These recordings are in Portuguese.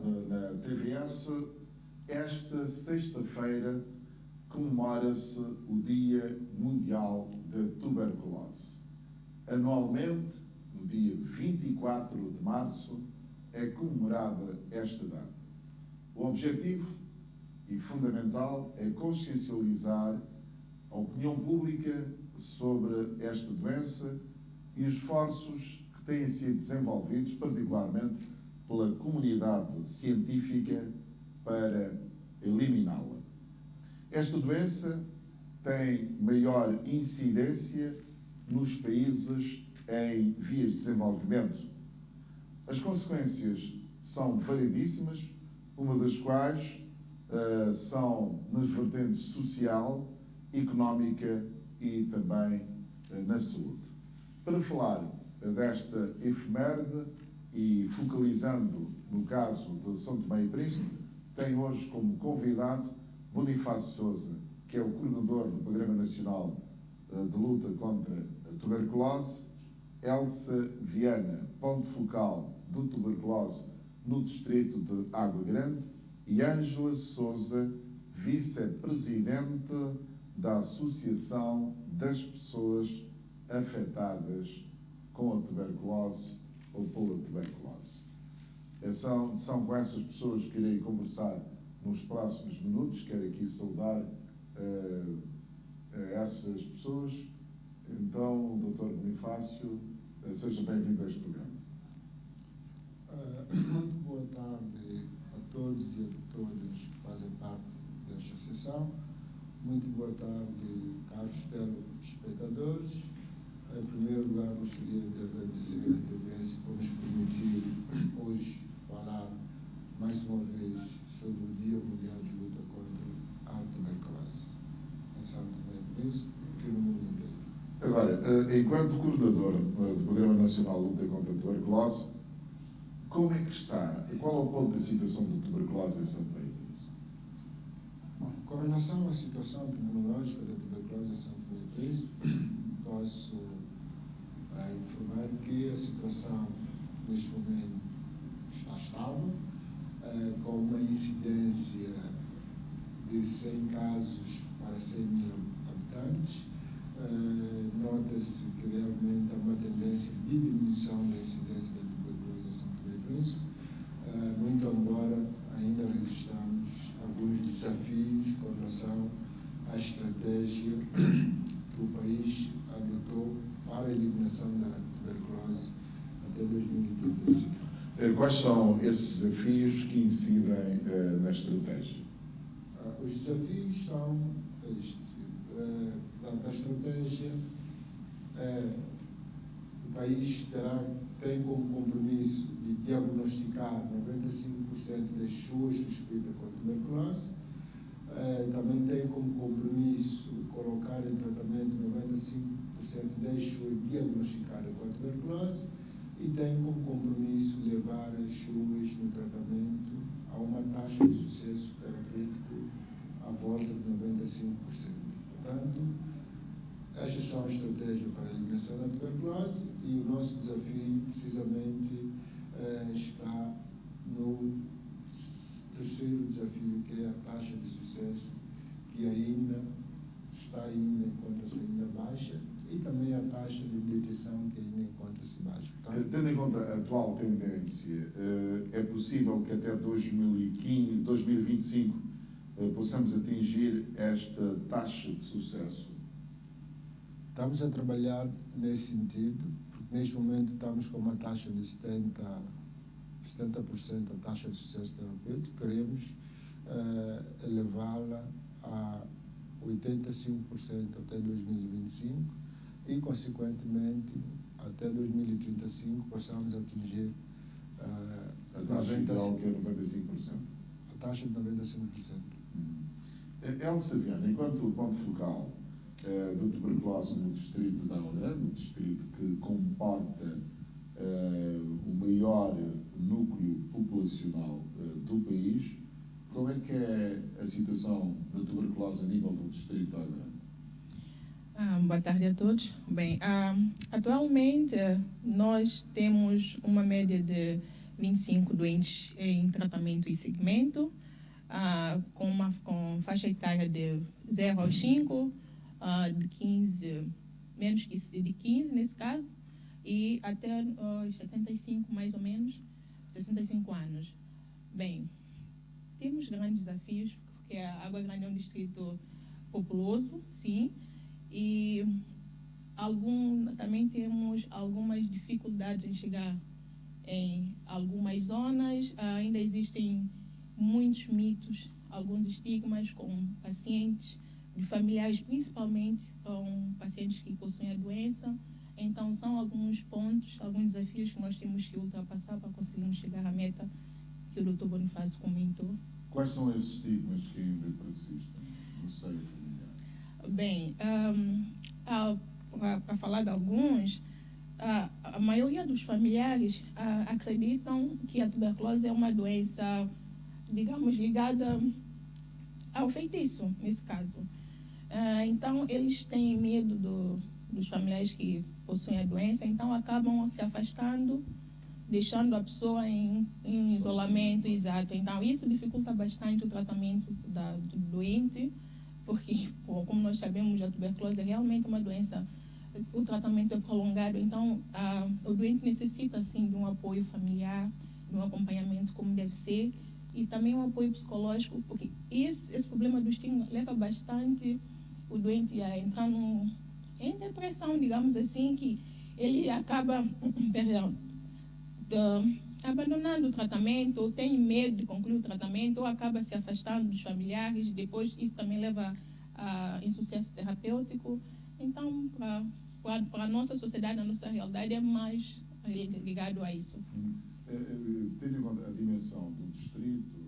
na TVS, esta sexta-feira comemora-se o Dia Mundial da Tuberculose. Anualmente, no dia 24 de março, é comemorada esta data. O objetivo e fundamental é consciencializar a opinião pública sobre esta doença e os esforços que têm sido desenvolvidos, particularmente pela comunidade científica, para eliminá-la. Esta doença tem maior incidência nos países em vias de desenvolvimento. As consequências são variedíssimas, uma das quais são nas vertentes social, económica e também na saúde. Para falar desta efeméride e focalizando no caso de São Tomé e Príncipe, tenho hoje como convidado Bonifácio Sousa, que é o coordenador do Programa Nacional de Luta contra a Tuberculose, Elsa Viana, ponto focal de tuberculose no distrito de Água Grande, e Ângela Sousa, vice-presidente da Associação das Pessoas Afetadas com a Tuberculose ou pela Tuberculose. São com essas pessoas que irei conversar nos próximos minutos. Quero aqui saudar essas pessoas. Então, Dr. Bonifácio, seja bem-vindo a este programa. Muito boa tarde a todos e a todas que fazem parte desta sessão. Muito boa tarde, caros telespectadores. Em primeiro lugar, gostaria de agradecer a TVS por nos permitir hoje falar mais uma vez sobre o Dia Mundial de Luta contra a Tuberculose em São Tomé e Príncipe e no mundo inteiro. Agora, enquanto coordenador do Programa Nacional de Luta contra a Tuberculose, como é que está? Qual é o ponto da situação da tuberculose em São Tomé e Príncipe? Bom, com relação à situação epidemiológica da tuberculose em São Tomé e Príncipe, posso informar que a situação neste momento está estável, com uma incidência de 100 casos para 100 mil habitantes. Nota-se que realmente há uma tendência de diminuição da incidência da tuberculose em São Tomé e Príncipe, muito embora ainda resistamos alguns desafios com relação à estratégia que o país adotou para a eliminação da tuberculose até 2035. Quais são esses desafios que incidem na estratégia? Os desafios são da estratégia. O país tem como compromisso de diagnosticar 95% das suas suspeitas com tuberculose. Também tem como compromisso colocar em tratamento 95% das suas diagnosticadas com a tuberculose e tem como compromisso levar as suas no tratamento a uma taxa de sucesso terapêutico à volta de 95%. Portanto, estas são as estratégias para a eliminação da tuberculose e o nosso desafio, precisamente, está no terceiro desafio, que é a taxa de sucesso, que encontra-se ainda baixa, e também a taxa de detecção, que ainda encontra-se baixa. Tendo em conta a atual tendência, é possível que até 2025 possamos atingir esta taxa de sucesso? Estamos a trabalhar nesse sentido, porque neste momento estamos com uma taxa de 70% a taxa de sucesso terapêutico. Queremos elevá-la a 85% até 2025 e, consequentemente, até 2035 possamos atingir a taxa ideal, que é 95%. A taxa de 95%. Elsa Viana, enquanto ponto focal da tuberculose no distrito de Água Grande, no distrito que comporta o maior núcleo populacional do país, como é que é a situação da tuberculose a nível do distrito de Água Grande? Boa tarde a todos. Bem, atualmente nós temos uma média de 25 doentes em tratamento e segmento, com faixa etária de 0 aos 5, de 15, menos de 15 nesse caso, e até os 65, mais ou menos, 65 anos. Bem, temos grandes desafios, porque a Água Grande é um distrito populoso, sim, e também temos algumas dificuldades em chegar em algumas zonas. Ainda existem muitos mitos, alguns estigmas com pacientes, de familiares principalmente, com pacientes que possuem a doença. Então, são alguns pontos, alguns desafios que nós temos que ultrapassar para conseguirmos chegar à meta que o Dr. Bonifácio comentou. Quais são esses estigmas que ainda persistem no seio familiar? Bem, para falar de alguns, a maioria dos familiares acreditam que a tuberculose é uma doença, digamos, ligada ao feitiço, nesse caso. Então, eles têm medo dos familiares que possuem a doença, então acabam se afastando, deixando a pessoa em isolamento, exato. Então, isso dificulta bastante o tratamento do doente, porque, como nós sabemos, a tuberculose é realmente uma doença, o tratamento é prolongado, então o doente necessita, sim, de um apoio familiar, de um acompanhamento como deve ser, e também um apoio psicológico, porque esse problema do estigma leva bastante o doente a entrar em depressão, digamos assim, que ele acaba, abandonando o tratamento, ou tem medo de concluir o tratamento, ou acaba se afastando dos familiares. Depois, isso também leva a insucesso terapêutico. Então, para a nossa sociedade, a nossa realidade é mais ligado a isso. Tendo em conta a dimensão do distrito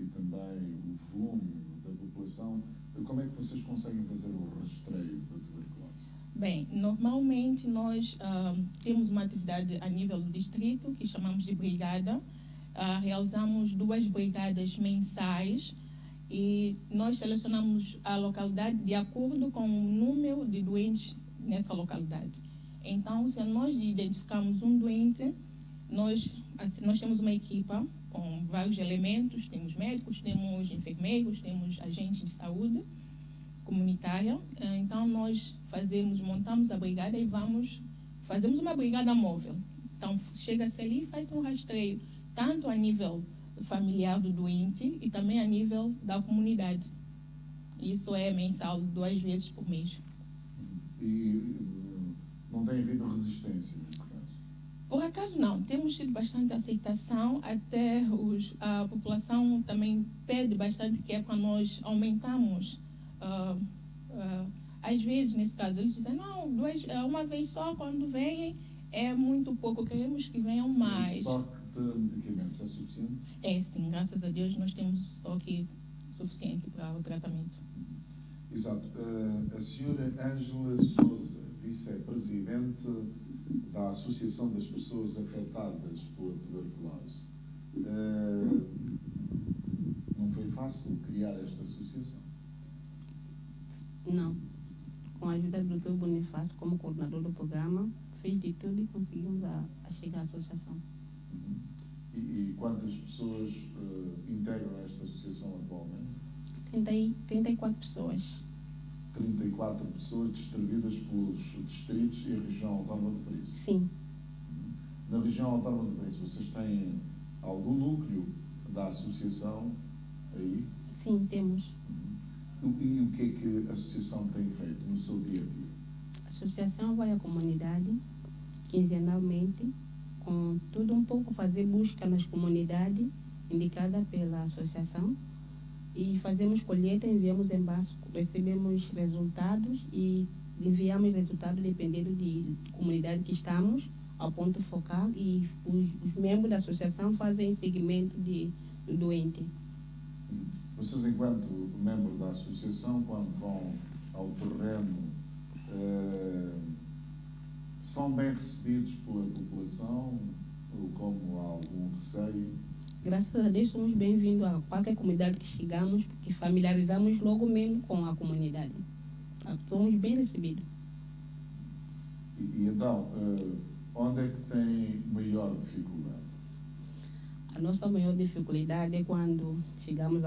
e também o volume da população, como é que vocês conseguem fazer o rastreio da tuberculose? Bem, normalmente nós temos uma atividade a nível do distrito, que chamamos de brigada. Realizamos 2 brigadas mensais e nós selecionamos a localidade de acordo com o número de doentes nessa localidade. Então, se nós identificarmos um doente, nós temos uma equipa com vários elementos, temos médicos, temos enfermeiros, temos agentes de saúde comunitária. Então, nós montamos a brigada e fazemos uma brigada móvel. Então, chega-se ali e faz um rastreio, tanto a nível familiar do doente e também a nível da comunidade. Isso é mensal, 2 vezes por mês. E não tem havido resistência nesse caso? Por acaso não, temos tido bastante aceitação, até a população também pede bastante, que é para nós aumentarmos. Às vezes, nesse caso, eles dizem, não, uma vez só, quando vêm, é muito pouco, queremos que venham mais. O estoque de medicamentos é suficiente? É, sim, graças a Deus nós temos estoque suficiente para o tratamento. Exato. A senhora Ângela Sousa, vice-presidente da Associação das Pessoas Afetadas pela Tuberculose. Não foi fácil criar esta associação? Não. Com a ajuda do Dr. Bonifácio, como coordenador do programa, fez de tudo e conseguimos chegar à associação. E quantas pessoas integram esta associação atualmente? 34 pessoas. 34 pessoas distribuídas pelos distritos e a região autónoma do país? Sim. Na região autónoma do país, vocês têm algum núcleo da associação aí? Sim, temos. E o que é que a associação tem feito no seu dia-a-dia? A associação vai à comunidade, quinzenalmente, com tudo um pouco, fazer busca nas comunidades, indicada pela associação, e fazemos colheita, enviamos embaixo, recebemos resultados e enviamos resultados dependendo de comunidade que estamos, ao ponto focal, e os membros da associação fazem seguimento do doente. Vocês, enquanto membro da associação, quando vão ao terreno, são bem recebidos pela população, ou como há algum receio? Graças a Deus somos bem-vindos a qualquer comunidade que chegamos, porque familiarizamos logo mesmo com a comunidade. Somos bem recebidos. E então, onde é que tem maior dificuldade? A nossa maior dificuldade é quando chegamos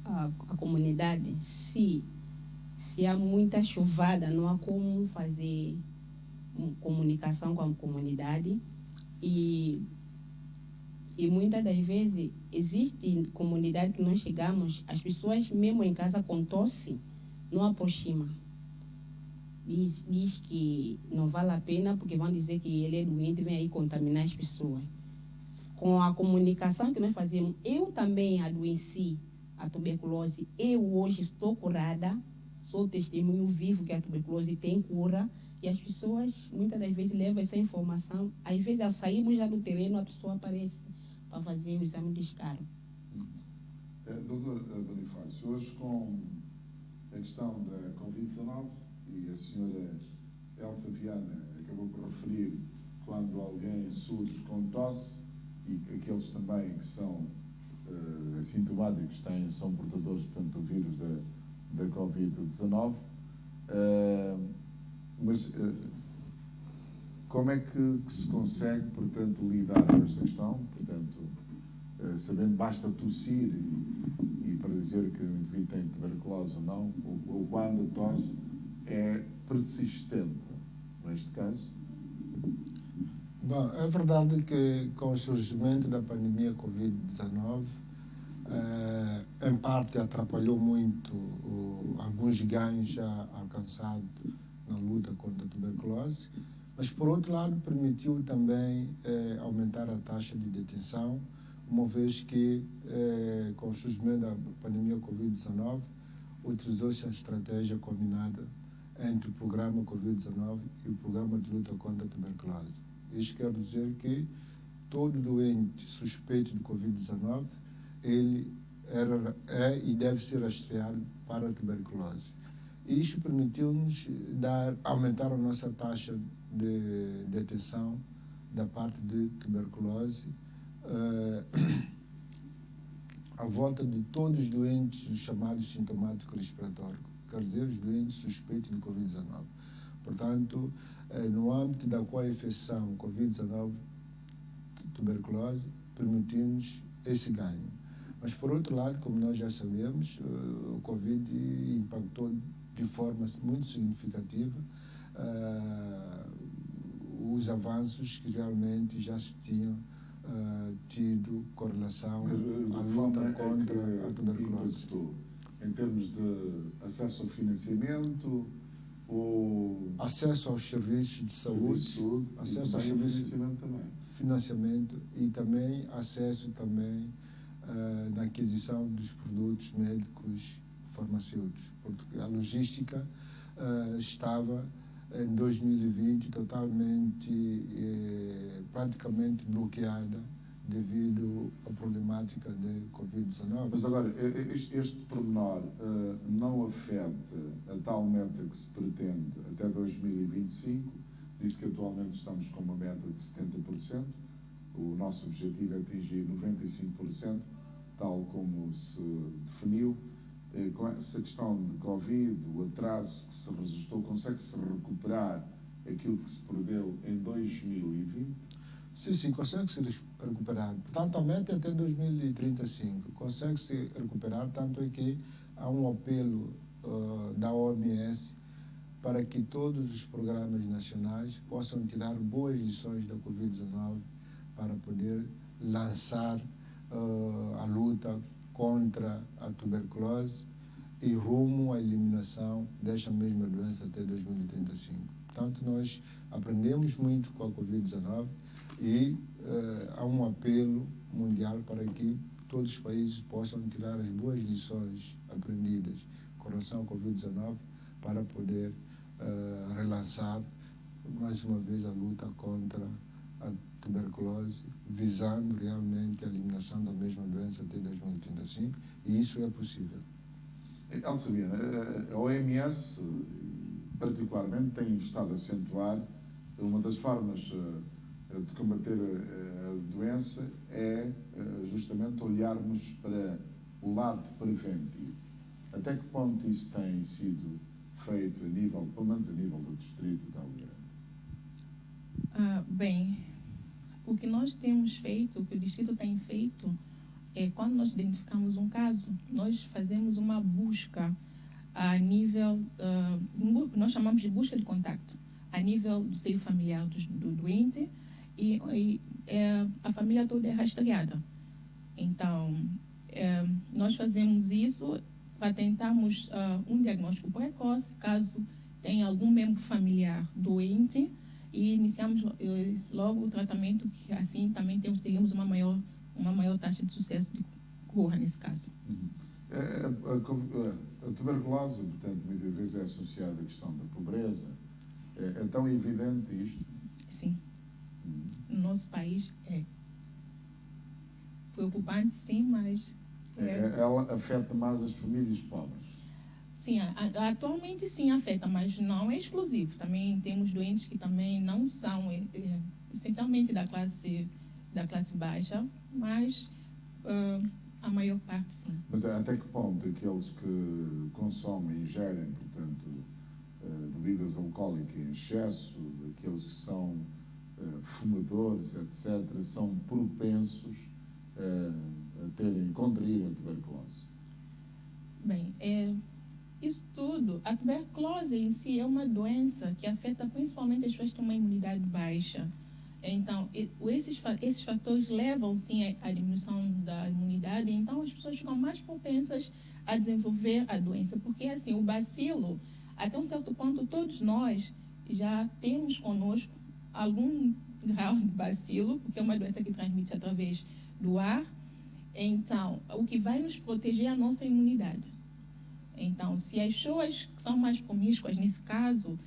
à comunidade. Se há muita chuvada, não há como fazer comunicação com a comunidade. E muitas das vezes existe comunidade que nós chegamos, as pessoas mesmo em casa com tosse não aproximam. Diz que não vale a pena porque vão dizer que ele é doente e vem aí contaminar as pessoas. Com a comunicação que nós fazemos, eu também adoeci a tuberculose. Eu hoje estou curada, sou testemunho vivo que a tuberculose tem cura. E as pessoas, muitas das vezes, levam essa informação. Às vezes, ao sairmos já do terreno, a pessoa aparece para fazer o exame de escaro. Doutor Bonifácio, hoje com a questão da Covid-19, e a senhora Elsa Viana acabou por referir quando alguém surge com tosse, e aqueles também que são assintomáticos são portadores, portanto, do vírus da Covid-19. Mas como é que se consegue, portanto, lidar com esta questão? Portanto, sabendo, basta tossir e para dizer que o indivíduo tem tuberculose ou não, ou quando a tosse é persistente, neste caso? Bom, é verdade que com o surgimento da pandemia Covid-19, em parte atrapalhou muito alguns ganhos já alcançados na luta contra a tuberculose, mas por outro lado permitiu também aumentar a taxa de detenção, uma vez que com o surgimento da pandemia Covid-19 utilizou-se a estratégia combinada entre o programa Covid-19 e o programa de luta contra a tuberculose. Isto quer dizer que todo doente suspeito de Covid-19 ele é e deve ser rastreado para a tuberculose. Isto permitiu-nos aumentar a nossa taxa de detenção da parte de tuberculose à volta de todos os doentes chamados sintomáticos respiratórios, quer dizer, os doentes suspeitos de Covid-19. Portanto, no âmbito da coinfecção Covid-19, tuberculose, permitimos esse ganho. Mas, por outro lado, como nós já sabemos, o Covid impactou de forma muito significativa os avanços que realmente já se tinham tido correlação à luta contra a tuberculose. Em termos de acesso ao financiamento, acesso aos serviços de saúde, acesso aos serviços financiamento e também acesso também na aquisição dos produtos médicos farmacêuticos, porque a logística estava em 2020 totalmente, praticamente bloqueada devido à problemática de Covid-19. Mas agora, este pormenor não afeta a tal meta que se pretende até 2025, disse que atualmente estamos com uma meta de 70%, o nosso objetivo é atingir 95%, tal como se definiu. Com essa questão de Covid, o atraso que se registrou, consegue-se recuperar aquilo que se perdeu em 2020? Sim, consegue-se recuperar. Portanto, a meta é até 2035. Consegue-se recuperar, tanto é que há um apelo da OMS para que todos os programas nacionais possam tirar boas lições da Covid-19 para poder lançar a luta contra a tuberculose e rumo à eliminação desta mesma doença até 2035. Portanto, nós aprendemos muito com a Covid-19 e há um apelo mundial para que todos os países possam tirar as boas lições aprendidas com relação à Covid-19 para poder relançar mais uma vez a luta contra a tuberculose, visando realmente a eliminação da mesma doença até 2035, e isso é possível. Elsa Viana, a OMS particularmente tem estado a acentuar uma das formas de combater a doença é justamente olharmos para o lado preventivo. Até que ponto isso tem sido feito a nível, pelo menos a nível do distrito de Algarve? Bem, o que nós temos feito, o que o distrito tem feito, é quando nós identificamos um caso, nós fazemos uma busca a nível, nós chamamos de busca de contacto, a nível do seio familiar do doente, e a família toda é rastreada. Então, nós fazemos isso para tentarmos um diagnóstico precoce, caso tenha algum membro familiar doente, e iniciamos logo o tratamento, que assim também teríamos uma maior taxa de sucesso de cura nesse caso. A tuberculose, portanto, muitas vezes é associada à questão da pobreza. É tão evidente isto? Sim. No nosso país é preocupante, sim, mas... Ela afeta mais as famílias pobres? Sim, atualmente sim afeta, mas não é exclusivo. Também temos doentes que também não são essencialmente da classe baixa, mas a maior parte sim. Mas até que ponto aqueles que consomem e ingerem, portanto, bebidas alcoólicas em excesso, aqueles que são fumadores, etc., são propensos a contrair a tuberculose? Bem, isso tudo, a tuberculose em si é uma doença que afeta principalmente as pessoas que têm uma imunidade baixa. Então, esses fatores levam, sim, à diminuição da imunidade, então as pessoas ficam mais propensas a desenvolver a doença, porque, assim, o bacilo, até um certo ponto, todos nós já temos conosco algum grau de bacilo, porque é uma doença que transmite através do ar. Então, o que vai nos proteger é a nossa imunidade. Então, se as pessoas que são mais promíscuas, nesse caso,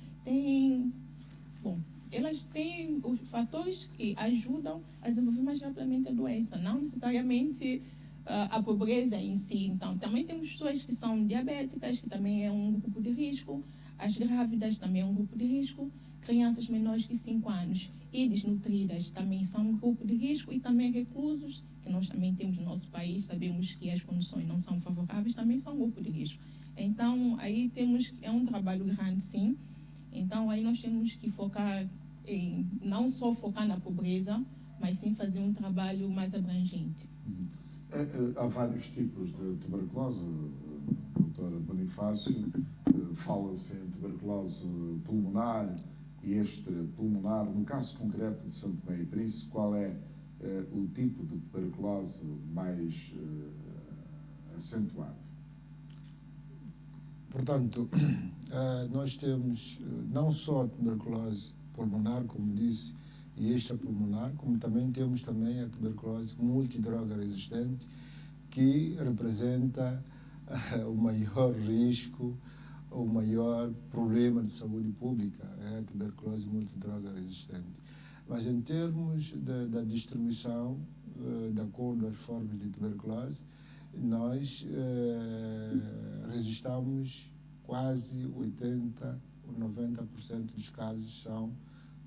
elas têm os fatores que ajudam a desenvolver mais rapidamente a doença, não necessariamente a pobreza em si. Então, também temos pessoas que são diabéticas, que também é um grupo de risco, as grávidas também é um grupo de risco, crianças menores de 5 anos e desnutridas também são um grupo de risco, e também reclusos, que nós também temos no nosso país, sabemos que as condições não são favoráveis, também são um grupo de risco. Então, aí é um trabalho grande, sim. Então, aí nós temos que focar não só focar na pobreza, mas sim fazer um trabalho mais abrangente. Há vários tipos de tuberculose, doutora Bonifácio. Fala-se em tuberculose pulmonar e extrapulmonar. No caso concreto de Santo Tomé e Príncipe, qual é o tipo de tuberculose mais acentuado? Portanto, nós temos não só a tuberculose pulmonar, como disse, e extrapulmonar, como também temos a tuberculose multidroga resistente, que representa o maior risco, o maior problema de saúde pública, é a tuberculose multidroga resistente. Mas em termos da distribuição, de acordo às formas de tuberculose, nós registramos quase 80% ou 90% dos casos são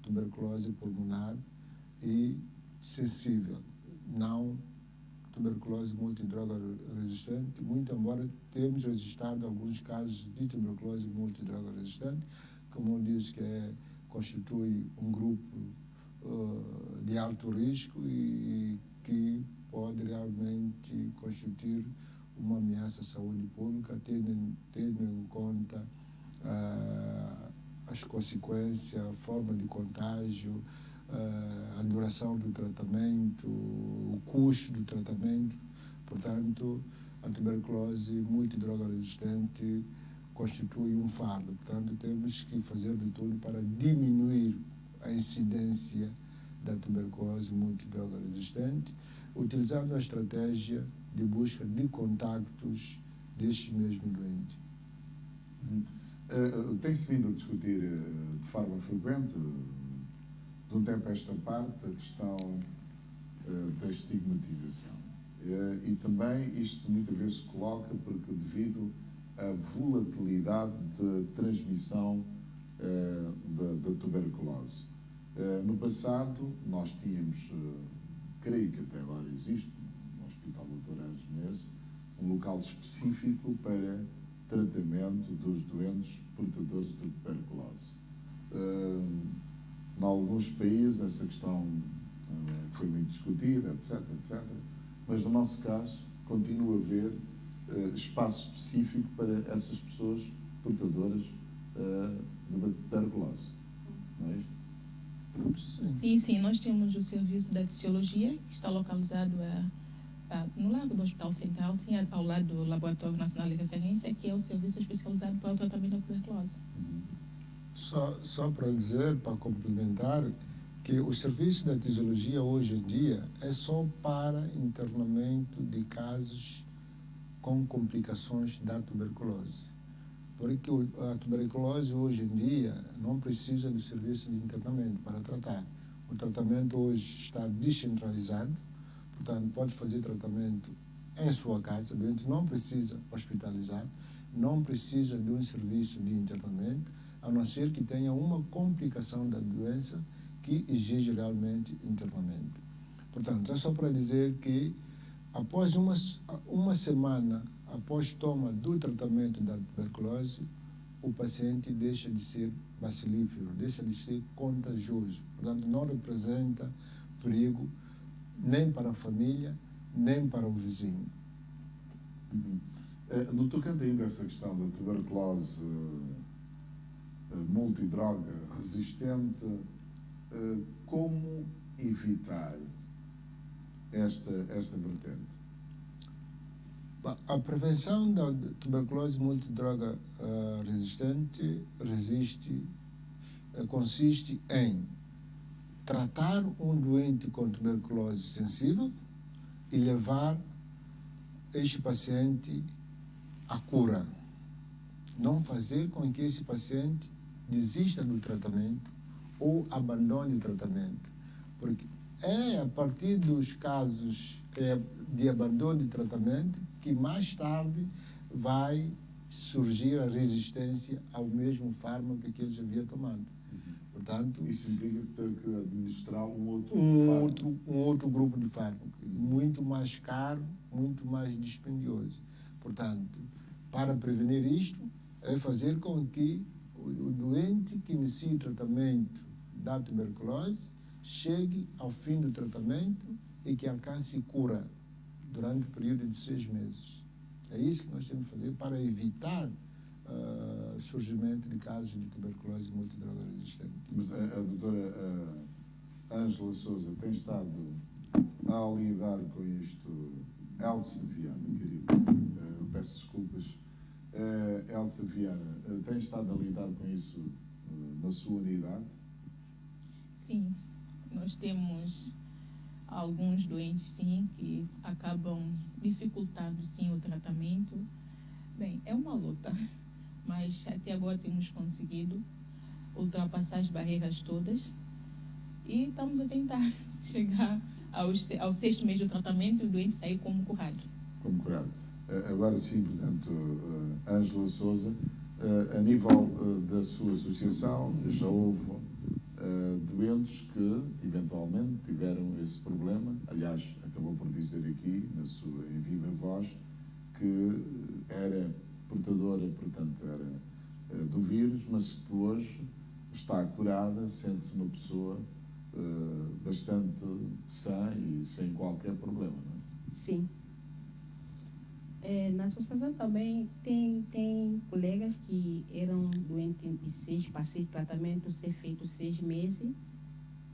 tuberculose pulmonar e sensível, não tuberculose multidroga resistente, muito embora temos registrado alguns casos de tuberculose multidroga resistente, como eu disse, que constitui um grupo de alto risco e que pode realmente constituir uma ameaça à saúde pública, tendo em conta as consequências, a forma de contágio, a duração do tratamento, o custo do tratamento. Portanto, a tuberculose multidroga resistente constitui um fardo. Portanto, temos que fazer de tudo para diminuir a incidência da tuberculose multidroga resistente, utilizando a estratégia de busca de contactos destes mesmos doentes. Tem-se vindo a discutir de forma frequente, de um tempo a esta parte, a questão da estigmatização. E também isto muitas vezes se coloca porque devido à volatilidade de transmissão da tuberculose. No passado, nós tínhamos, creio que até agora existe, no Hospital Dr. Ângelo Menezes, um local específico para tratamento dos doentes portadores de tuberculose. Em alguns países essa questão foi muito discutida, etc, etc. Mas no nosso caso, continua a haver espaço específico para essas pessoas portadoras de tuberculose. Não é isto? Sim, sim, nós temos o serviço da teciologia, que está localizado no lado do Hospital Central, sim, ao lado do Laboratório Nacional de Referência, que é o serviço especializado para o tratamento da tuberculose. Só para dizer, para complementar, que o serviço da tisiologia hoje em dia é só para internamento de casos com complicações da tuberculose. Porque a tuberculose hoje em dia não precisa do serviço de internamento para tratar. O tratamento hoje está descentralizado, portanto pode fazer tratamento em sua casa, o doente não precisa hospitalizar, não precisa de um serviço de internamento, a não ser que tenha uma complicação da doença que exige realmente internamento. Portanto, é só para dizer que após uma semana após toma do tratamento da tuberculose, o paciente deixa de ser bacilífero, deixa de ser contagioso. Portanto, não representa perigo nem para a família, nem para o vizinho. No tocante ainda a essa questão da tuberculose multidroga resistente, como evitar esta vertente? A prevenção da tuberculose multidroga resistente consiste em tratar um doente com tuberculose sensível e levar este paciente à cura. Não fazer com que esse paciente desista do tratamento ou abandone o tratamento. Porque é a partir dos casos de abandono de tratamento que mais tarde vai surgir a resistência ao mesmo fármaco que ele já havia tomado. Portanto, isso implica ter que administrar um outro grupo de fármaco, muito mais caro, muito mais dispendioso. Portanto, para prevenir isto, é fazer com que o doente que inicie o tratamento da tuberculose chegue ao fim do tratamento e que alcance cura durante o período de 6 meses. É isso que nós temos que fazer para evitar surgimento de casos de tuberculose multidroga resistente. Mas a doutora Ângela Sousa tem estado a lidar com isto. Elsa Viana, querida, peço desculpas. Elsa Viana, tem estado a lidar com isso na sua unidade? Sim, nós temos alguns doentes, sim, que acabam dificultando, sim, o tratamento. Bem, é uma luta, mas até agora temos conseguido ultrapassar as barreiras todas e estamos a tentar chegar ao 6º mês do tratamento e o doente sair como curado. Como curado. Agora sim, portanto, Ângela Sousa, a nível da sua associação, já houve doentes que eventualmente tiveram esse problema. Aliás, acabou por dizer aqui, na sua em viva voz, que era portadora, portanto, era do vírus, mas que hoje está curada, sente-se uma pessoa bastante sã e sem qualquer problema, não é? Sim. Na associação também tem colegas que eram doentes de 6 para 6 tratamento ser feito 6 meses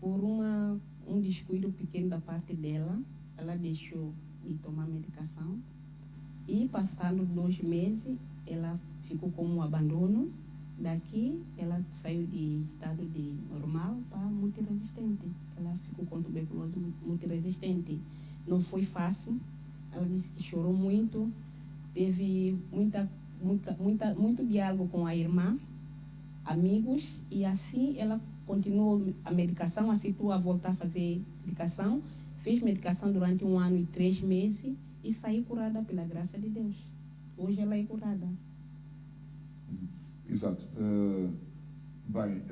por um descuido pequeno da parte dela. Ela deixou de tomar medicação e passando 2 meses ela ficou com um abandono. Daqui ela saiu de estado de normal para multiresistente. Ela ficou com tuberculose multiresistente. Não foi fácil. Ela disse que chorou muito, teve muito diálogo com a irmã, amigos, e assim ela continuou a medicação, aceitou a voltar a fazer medicação, fez medicação durante 1 ano e 3 meses e saiu curada pela graça de Deus. Hoje ela é curada. Exato. Bem,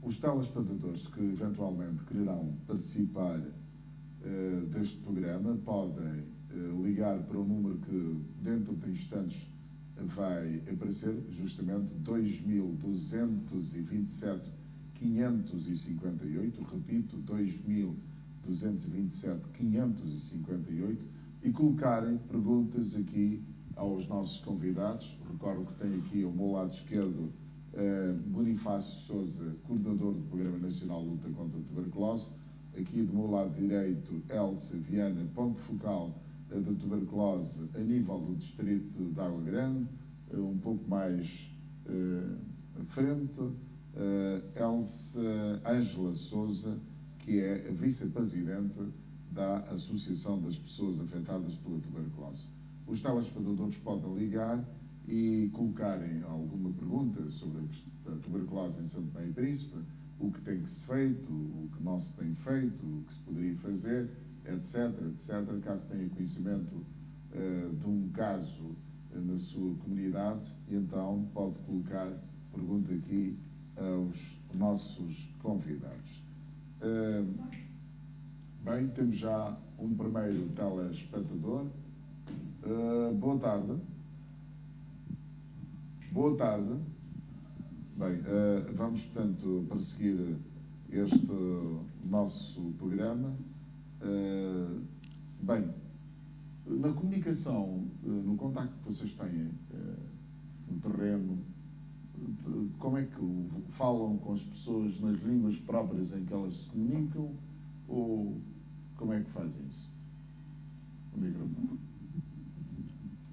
os telespectadores que eventualmente quererão participar deste programa podem ligar para o número que dentro de instantes vai aparecer, justamente 2227 558, repito, 2227 227-558 e colocarem perguntas aqui aos nossos convidados. Recordo que tenho aqui ao meu lado esquerdo Bonifácio Sousa, coordenador do Programa Nacional de Luta contra a Tuberculose. Aqui do meu lado direito, Elsa Viana, ponto focal da tuberculose a nível do distrito de Água Grande, um pouco mais à frente, Elsa Ângela Sousa, que é a vice-presidente da Associação das Pessoas Afetadas pela Tuberculose. Os telespectadores podem ligar e colocarem alguma pergunta sobre a tuberculose em Santo Tomé e Príncipe, o que tem que ser feito, o que não se tem feito, o que se poderia fazer, etc, etc. Caso tenha conhecimento de um caso na sua comunidade, então pode colocar pergunta aqui aos nossos convidados. Bem, temos já um primeiro telespectador. Boa tarde. Boa tarde. Bem, vamos, portanto, prosseguir este nosso programa. Bem, na comunicação, no contacto que vocês têm no terreno, como é que falam com as pessoas nas línguas próprias em que elas se comunicam, ou como é que fazem isso? O microfone.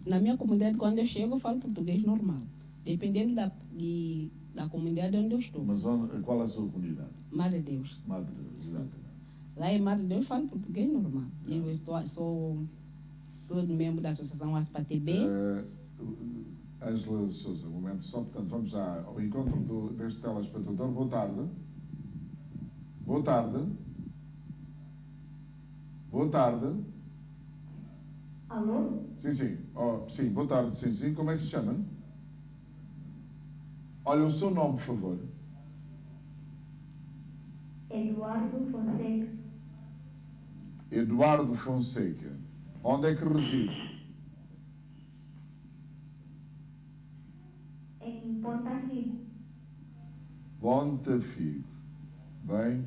Na minha comunidade, quando eu chego, eu falo português normal. Dependendo da comunidade onde eu estou. Mas qual é a sua comunidade? Madre Deus. Madre Deus, exatamente. Lá em Madre Deus, eu falo português normal. Eu sou membro da Associação ASPA-TB. Ângela Sousa, um momento só. Portanto, vamos já ao encontro deste telespectador. Boa tarde. Boa tarde. Boa tarde. Alô? Sim, sim. Sim, boa tarde. Sim, sim. Como é que se chama? Olha, o seu nome, por favor. Eduardo Fonseca. Eduardo Fonseca. Onde é que reside? Em Ponta Figo. Ponta Figo. Bem.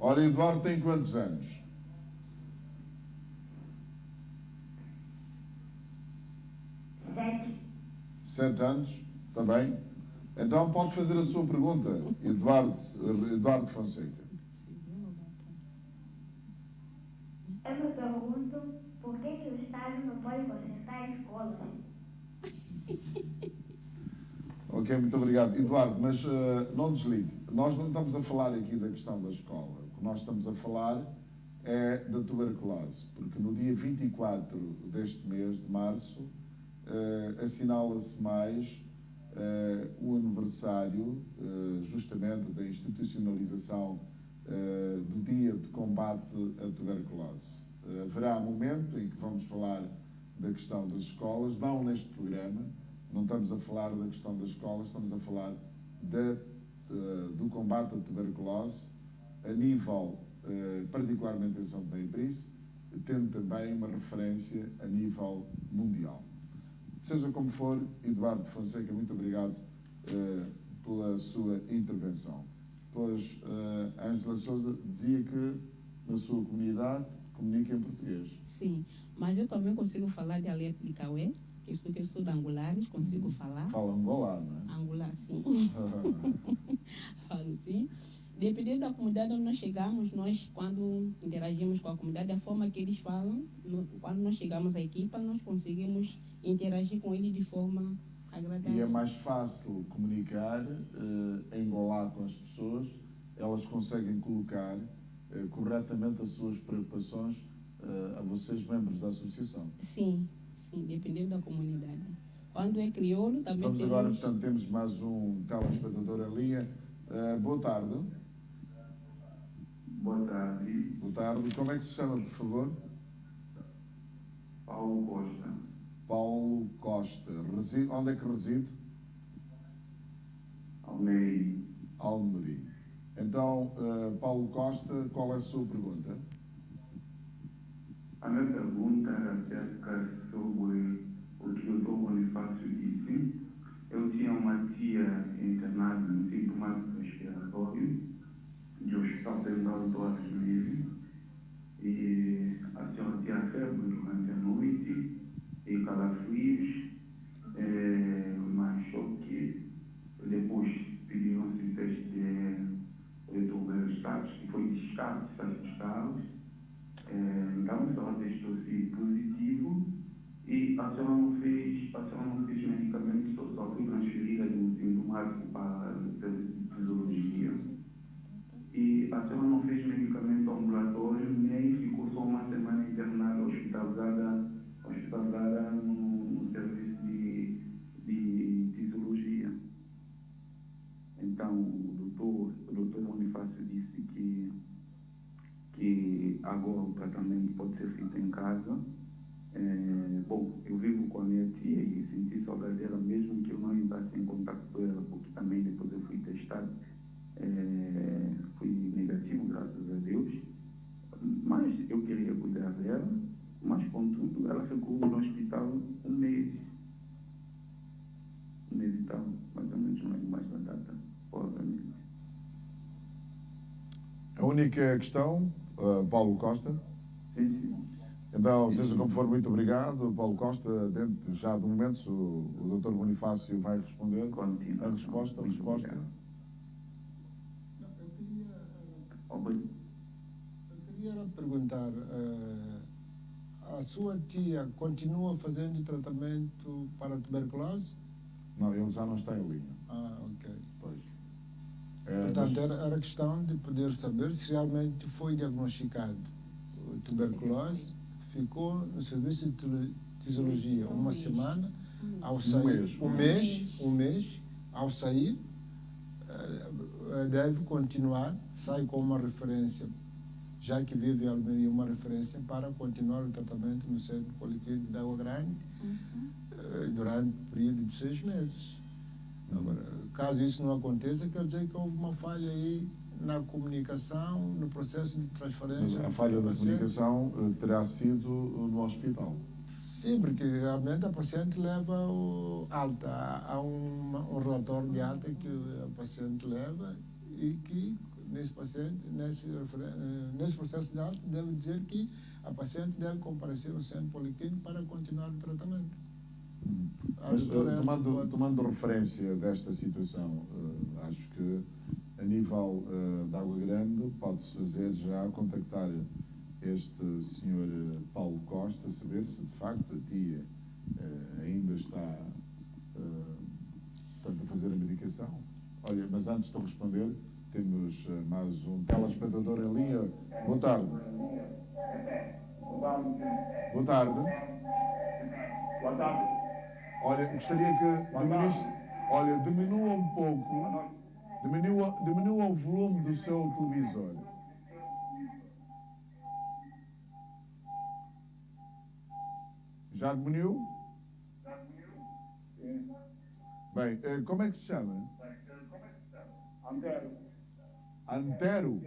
Olha, Eduardo tem quantos anos? 7. 7 anos? Está bem? Então pode fazer a sua pergunta, Eduardo Fonseca. Eu me pergunto por que o Estado não pode consertar escolas. Ok, muito obrigado. Eduardo, mas não desligue. Nós não estamos a falar aqui da questão da escola. O que nós estamos a falar é da tuberculose, porque no dia 24 deste mês de março assinala-se mais o aniversário justamente da institucionalização do Dia de Combate à Tuberculose. Haverá um momento em que vamos falar da questão das escolas, não neste programa, não estamos a falar da questão das escolas, estamos a falar do combate à tuberculose a nível, particularmente em São Tomé e Príncipe, tendo também uma referência a nível mundial. Seja como for, Eduardo Fonseca, muito obrigado pela sua intervenção. Pois, Ângela Sousa dizia que na sua comunidade comunica em português. Sim, mas eu também consigo falar dialeto de Cauê, porque eu sou de Angulares, consigo falar. Fala angolano, não é? Angular, sim. Falo sim. Dependendo da comunidade onde nós chegamos, nós, quando interagimos com a comunidade, a forma que eles falam, quando nós chegamos à equipa, nós conseguimos interagir com eles de forma agradável. E é mais fácil comunicar, engolar com as pessoas, elas conseguem colocar corretamente as suas preocupações a vocês, membros da associação. Sim, sim, dependendo da comunidade. Quando é crioulo, também Vamos temos... agora, portanto, temos mais um telespectador em linha. Boa tarde. Boa tarde, Boa tarde. Como é que se chama, por favor? Paulo Costa. Paulo Costa. Onde é que reside? Almeida. Almeri. Então, Paulo Costa, qual é a sua pergunta? A minha pergunta é acerca sobre o que o Dr. Bonifácio disse. Eu tinha uma tia internada no sintomático respiratório de Hospital Central do Arco-Livre ela não fez medicamento, só fui transferida do sintomático para a fisiologia. E a senhora não fez medicamento ambulatório, nem ficou só uma semana internada, hospitalizada no serviço de fisiologia. Então, o doutor Bonifácio disse que agora o tratamento pode ser feito em casa. Bom, eu vivo com a minha tia e senti saudade dela, mesmo que eu não entrasse em contato com ela, porque também depois eu fui testado, fui negativo, graças a Deus. Mas eu queria cuidar dela, mas contudo, ela ficou no hospital um mês e tal, mais ou menos, não é mais da data, obviamente. A única questão, Paulo Costa. Sim. Então, seja como for, muito obrigado, Paulo Costa. Dentro já de momentos, o Dr. Bonifácio vai responder a resposta. Eu queria perguntar, a sua tia continua fazendo tratamento para a tuberculose? Não, ele já não está em linha. Ah, ok. Pois. Portanto, era questão de poder saber se realmente foi diagnosticado tuberculose, ficou no serviço de fisiologia uma semana, ao sair, um mês, ao sair, deve continuar, sai com uma referência, já que vive em Almeria, uma referência para continuar o tratamento no Centro Policlínico de Água Grande durante o período de 6 meses. Agora, caso isso não aconteça, quer dizer que houve uma falha aí na comunicação, no processo de transferência. Mas a falha da comunicação terá sido no hospital. Sim, porque realmente a paciente leva alta. Há um relatório de alta que a paciente leva e que nesse processo de alta deve dizer que a paciente deve comparecer ao centro policlínico para continuar o tratamento. Mas tomando referência desta situação, acho que a nível de Água Grande pode-se fazer já contactar este senhor Paulo Costa, saber se de facto a tia ainda está a fazer a medicação. Olha, mas antes de responder, temos mais um telespectador em linha. Boa tarde. Boa tarde. Boa tarde. Olha, gostaria que diminuísse. Olha, diminua um pouco. Diminua o volume do seu televisor. Já diminuiu? Bem, como é que se chama? Antero. Antero?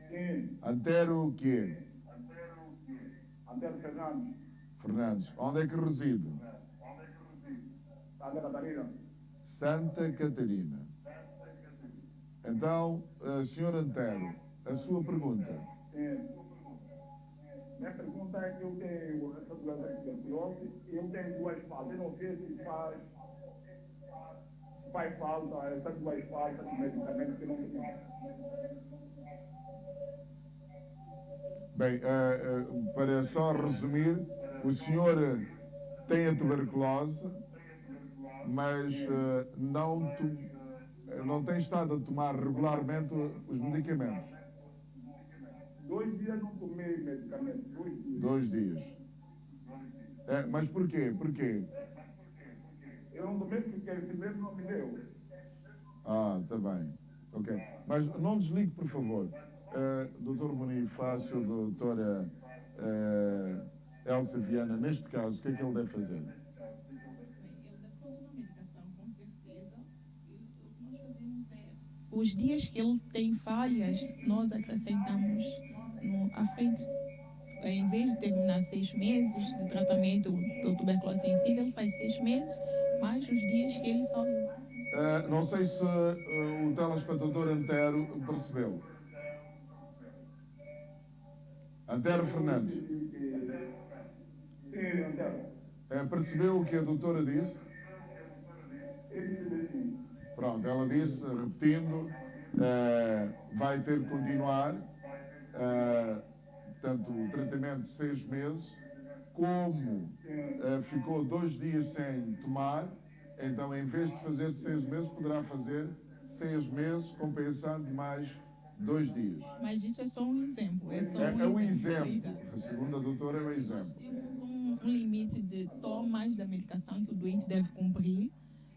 Sim. Antero o quê? Antero Fernandes. Fernandes. Onde é que reside? Santa Catarina. Santa Catarina. Então, Sr. Antero, a sua pergunta. Minha pergunta é que eu tenho essa doença de tuberculose e eu tenho 2 fases. Eu não sei se faz falta essas 2 fases de medicamentos que não tenho. Bem, para só resumir, o senhor tem a tuberculose, mas não tem estado a tomar regularmente os medicamentos. 2 dias não tomei medicamento. 2 dias. 2 dias. Mas porquê? Porquê? Eu não tomei porque esse mesmo não me deu. Ah, está bem. Ok. Mas não desligue, por favor. Doutor Bonifácio, doutora Elsa Viana, neste caso, o que é que ele deve fazer? Ele deve continuar a medicação, com certeza. E o que nós fazemos é, os dias que ele tem falhas, nós acrescentamos à frente. Em vez de terminar 6 meses de tratamento do tuberculose sensível, ele faz 6 meses, mais os dias que ele falhou. Não sei se o telespectador Antero percebeu. Antero Fernandes. Sim, Antero. Percebeu o que a doutora disse? Pronto, ela disse, repetindo, vai ter que continuar, portanto, o tratamento de 6 meses como ficou 2 dias sem tomar, então em vez de fazer 6 meses, poderá fazer 6 meses, compensando mais 2 dias. Mas isso é só um exemplo. É só É um exemplo. Exato. Segundo a doutora, é um exemplo. Temos um limite de tomas da medicação que o doente deve cumprir.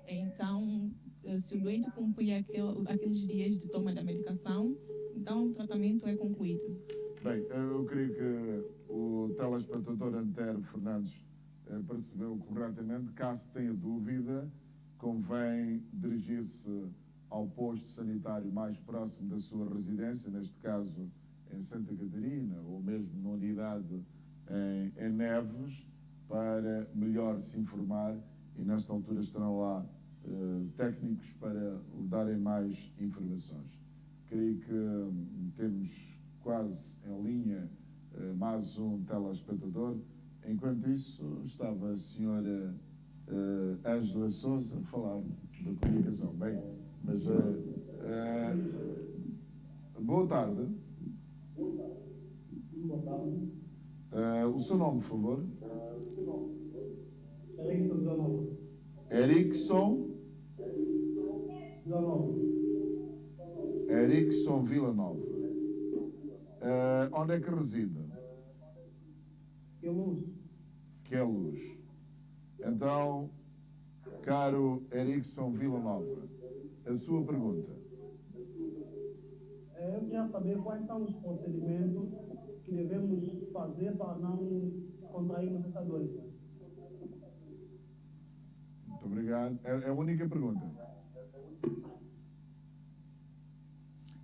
Então, se o doente cumprir aqueles dias de toma da medicação, então o tratamento é concluído. Bem, eu creio que o telespectador Antero Fernandes percebeu corretamente. Caso tenha dúvida, convém dirigir-se ao posto sanitário mais próximo da sua residência, neste caso em Santa Catarina, ou mesmo na unidade em Neves, para melhor se informar, e nesta altura estarão lá técnicos para lhe darem mais informações. Creio que temos quase em linha mais um telespectador. Enquanto isso, estava a senhora Ângela Souza a falar da comunicação. Bem, mas boa tarde. O seu nome, por favor? Erickson Villanova. Onde é que reside? Queluz. Então, caro Erickson Villanova, a sua pergunta. Eu queria saber quais são os procedimentos que devemos fazer para não contrairmos essa doença. Muito obrigado. É a única pergunta.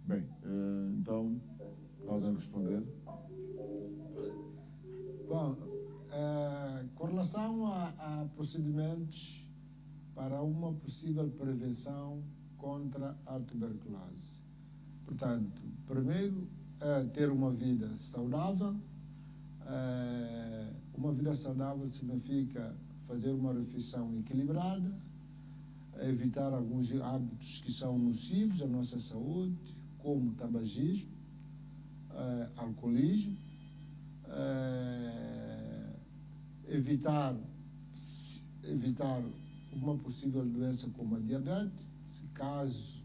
Bem, então, podem responder. Bom, com relação a procedimentos para uma possível prevenção contra a tuberculose. Portanto, primeiro, ter uma vida saudável. Uma vida saudável significa fazer uma refeição equilibrada, evitar alguns hábitos que são nocivos à nossa saúde, como tabagismo, alcoolismo, evitar uma possível doença como a diabetes. Se caso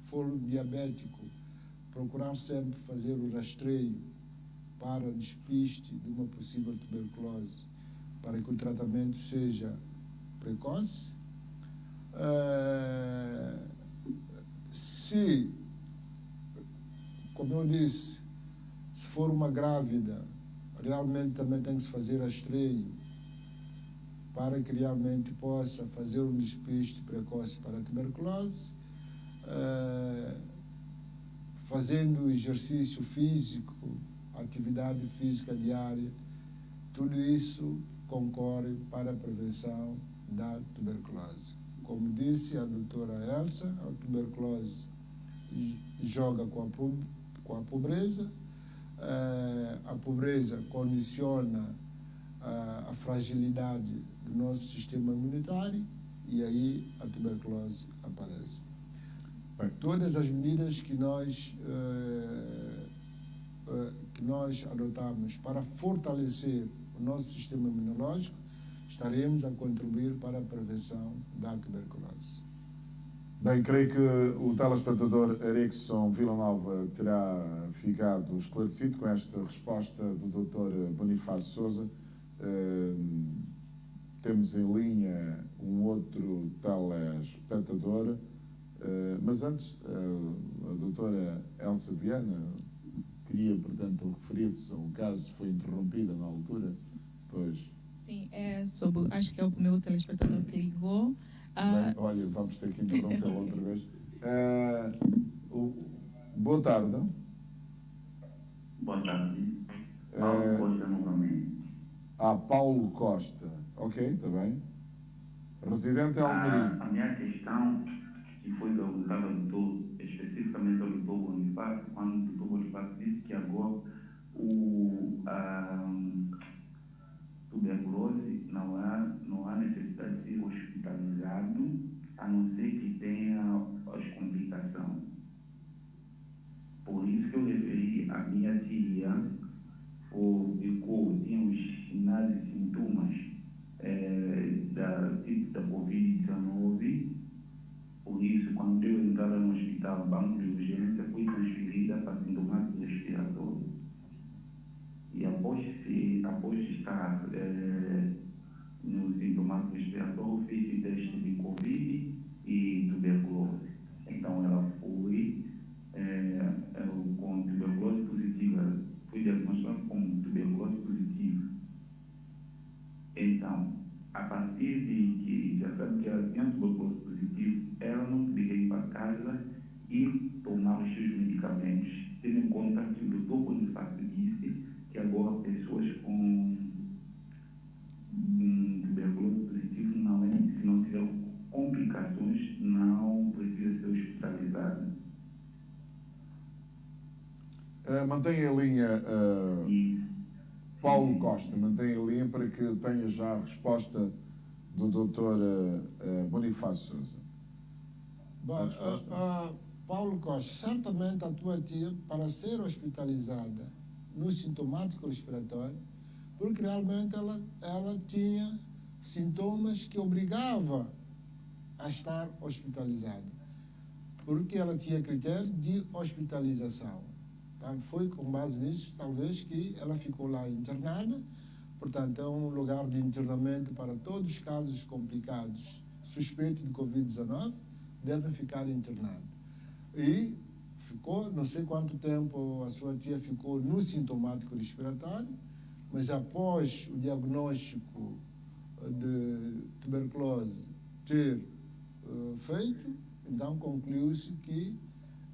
for um diabético, procurar sempre fazer o rastreio para despiste de uma possível tuberculose, para que o tratamento seja precoce. Se, como eu disse, se for uma grávida, realmente também tem que se fazer rastreio para que realmente possa fazer um despiste precoce para a tuberculose. Fazendo exercício físico, atividade física diária, tudo isso concorre para a prevenção da tuberculose. Como disse a doutora Elsa, a tuberculose joga com a pobreza, a pobreza condiciona a fragilidade do nosso sistema imunitário e aí a tuberculose aparece. Todas as medidas que nós adotamos para fortalecer o nosso sistema imunológico, estaremos a contribuir para a prevenção da tuberculose. Bem, creio que o telespectador Erickson Villanova terá ficado esclarecido com esta resposta do Dr. Bonifácio Souza. Temos em linha um outro telespectador, mas antes, a doutora Elsa Viana queria, portanto, referir-se a um caso que foi interrompido na altura. Pois. Sim, acho que é o primeiro telespectador que ligou. Bem, olha, vamos ter que interrompê-lo outra vez. Boa tarde. Boa tarde. Paulo Costa novamente. Paulo Costa. Ok, está bem. Residente em Almeria. A minha questão, que foi perguntada ao doutor, especificamente ao doutor Bonifácio, quando o doutor Bonifácio disse que agora tuberculose não há necessidade de ser hospitalizado, a não ser que tenha as complicações. Por isso que eu referi a minha tia, tinha uns banco de urgência foi transferida para sintomático respiratório. E após estar no sintomático respiratório, fez teste de Covid e tuberculose. Então ela foi com tuberculose positiva, foi diagnosticada com tuberculose positiva. Então, a partir de que já sabe que ela tinha tuberculose positiva, ela não poderia ir para casa e tomar os seus medicamentos, tendo em conta que o doutor Bonifácio disse que agora pessoas com tuberculose positiva, se não tiver complicações, não precisa ser hospitalizada. Mantenha a linha, Paulo Costa, mantenha a linha para que tenha já a resposta do Dr. Bonifácio Sousa. Bom, Paulo Costa, certamente a tua tia, para ser hospitalizada no sintomático respiratório, porque realmente ela tinha sintomas que obrigavam a estar hospitalizada, porque ela tinha critério de hospitalização. Então, foi com base nisso, talvez, que ela ficou lá internada. Portanto, é um lugar de internamento para todos os casos complicados suspeitos de Covid-19, devem ficar internados. E ficou, não sei quanto tempo a sua tia ficou no sintomático respiratório, mas após o diagnóstico de tuberculose ter feito, então concluiu-se que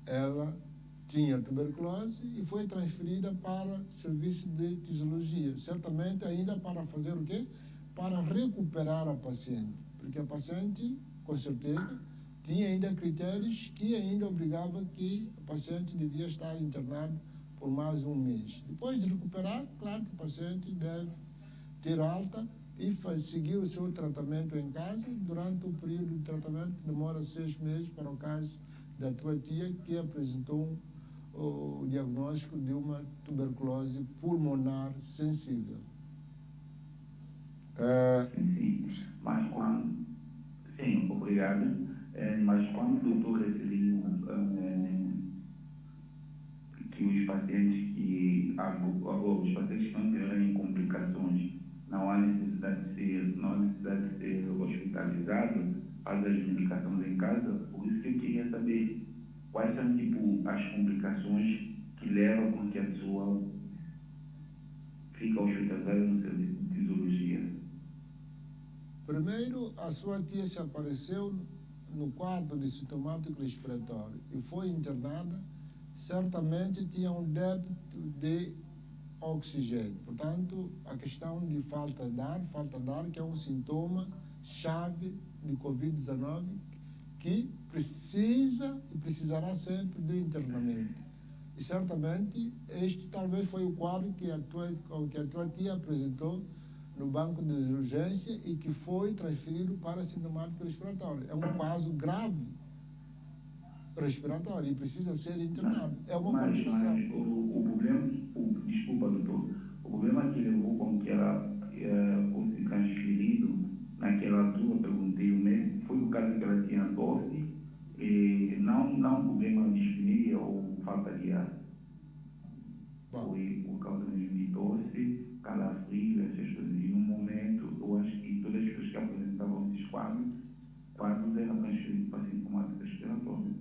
ela tinha tuberculose e foi transferida para o serviço de tisiologia, certamente ainda para fazer o quê? Para recuperar a paciente, porque a paciente, com certeza, tinha ainda critérios que ainda obrigavam que o paciente devia estar internado por mais um mês. Depois de recuperar, claro que o paciente deve ter alta e seguir o seu tratamento em casa. Durante o período de tratamento demora 6 meses, para o caso da tua tia, que apresentou o diagnóstico de uma tuberculose pulmonar sensível. Mas quando... Sim, obrigado. Mas quando o doutor referiu que os pacientes que não tiverem complicações, não há necessidade de ser hospitalizado, faz as medicações em casa, por isso que eu queria saber quais são as complicações que levam com que a pessoa fica hospitalizada no serviço de tisiologia. Primeiro, a sua tia se apareceu no quadro de sintomático respiratório e foi internada, certamente tinha um débito de oxigênio. Portanto, a questão de falta de ar, que é um sintoma chave de Covid-19 que precisa e precisará sempre de internamento. E certamente este talvez foi o quadro que a tua tia apresentou no banco de urgência e que foi transferido para sintomático respiratório. É um caso grave respiratório e precisa ser internado. É uma complicação. Mas o problema, desculpa, doutor, o problema que levou com que ela fosse transferido naquela altura, perguntei o médico, foi por causa que ela tinha tosse, e não problema de dispneia ou falta de ar. Foi por causa de tosse, calafrio, essas coisas. E no momento, eu acho que todas as pessoas que apresentavam esses quadros eram transferidas para sintomático respiratório.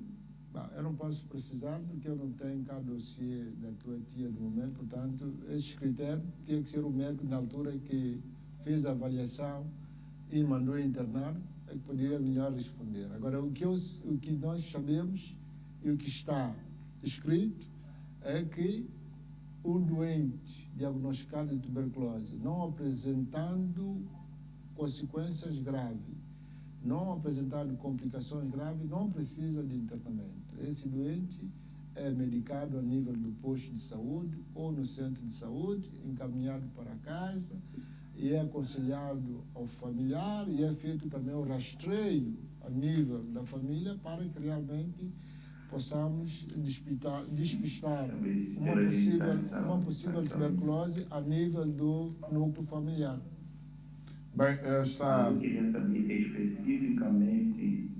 Eu não posso precisar porque eu não tenho cá dossiê da tua tia no momento, portanto, esses critérios tinha que ser o médico na altura que fez a avaliação e mandou internar, é que poderia melhor responder. Agora, o que nós sabemos e o que está escrito é que um doente diagnosticado de tuberculose, não apresentando consequências graves, não apresentando complicações graves, não precisa de internamento. Esse doente é medicado a nível do posto de saúde ou no centro de saúde, encaminhado para casa, e é aconselhado ao familiar, e é feito também o rastreio a nível da família para que realmente possamos despistar uma possível tuberculose a nível do núcleo familiar. Bem, Eu queria saber especificamente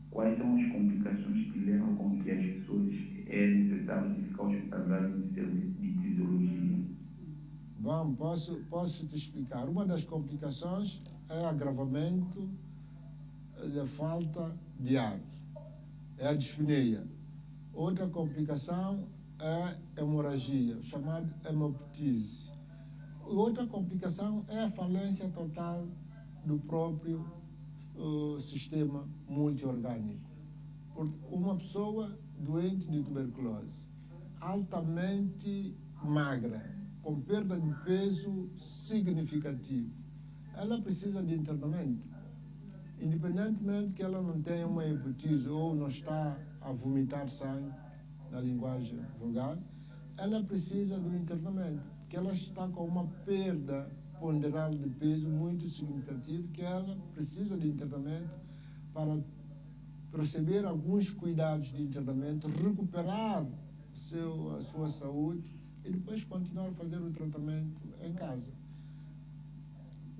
quais são as complicações complicações que levam com que as pessoas é necessário ficar hospitalizadas no serviço de fisiologia? Bom, posso te explicar. Uma das complicações é agravamento da falta de ar, é a dispneia. Outra complicação é a hemorragia, chamada hemoptise. Outra complicação é a falência total do próprio sistema multiorgânico. Uma pessoa doente de tuberculose, altamente magra, com perda de peso significativo, ela precisa de internamento. Independentemente que ela não tenha uma hepatite ou não está a vomitar sangue, na linguagem vulgar, ela precisa do internamento, porque ela está com uma perda ponderal de peso muito significativo, que ela precisa de internamento para receber alguns cuidados de internamento, recuperar a sua saúde e depois continuar a fazer o tratamento em casa.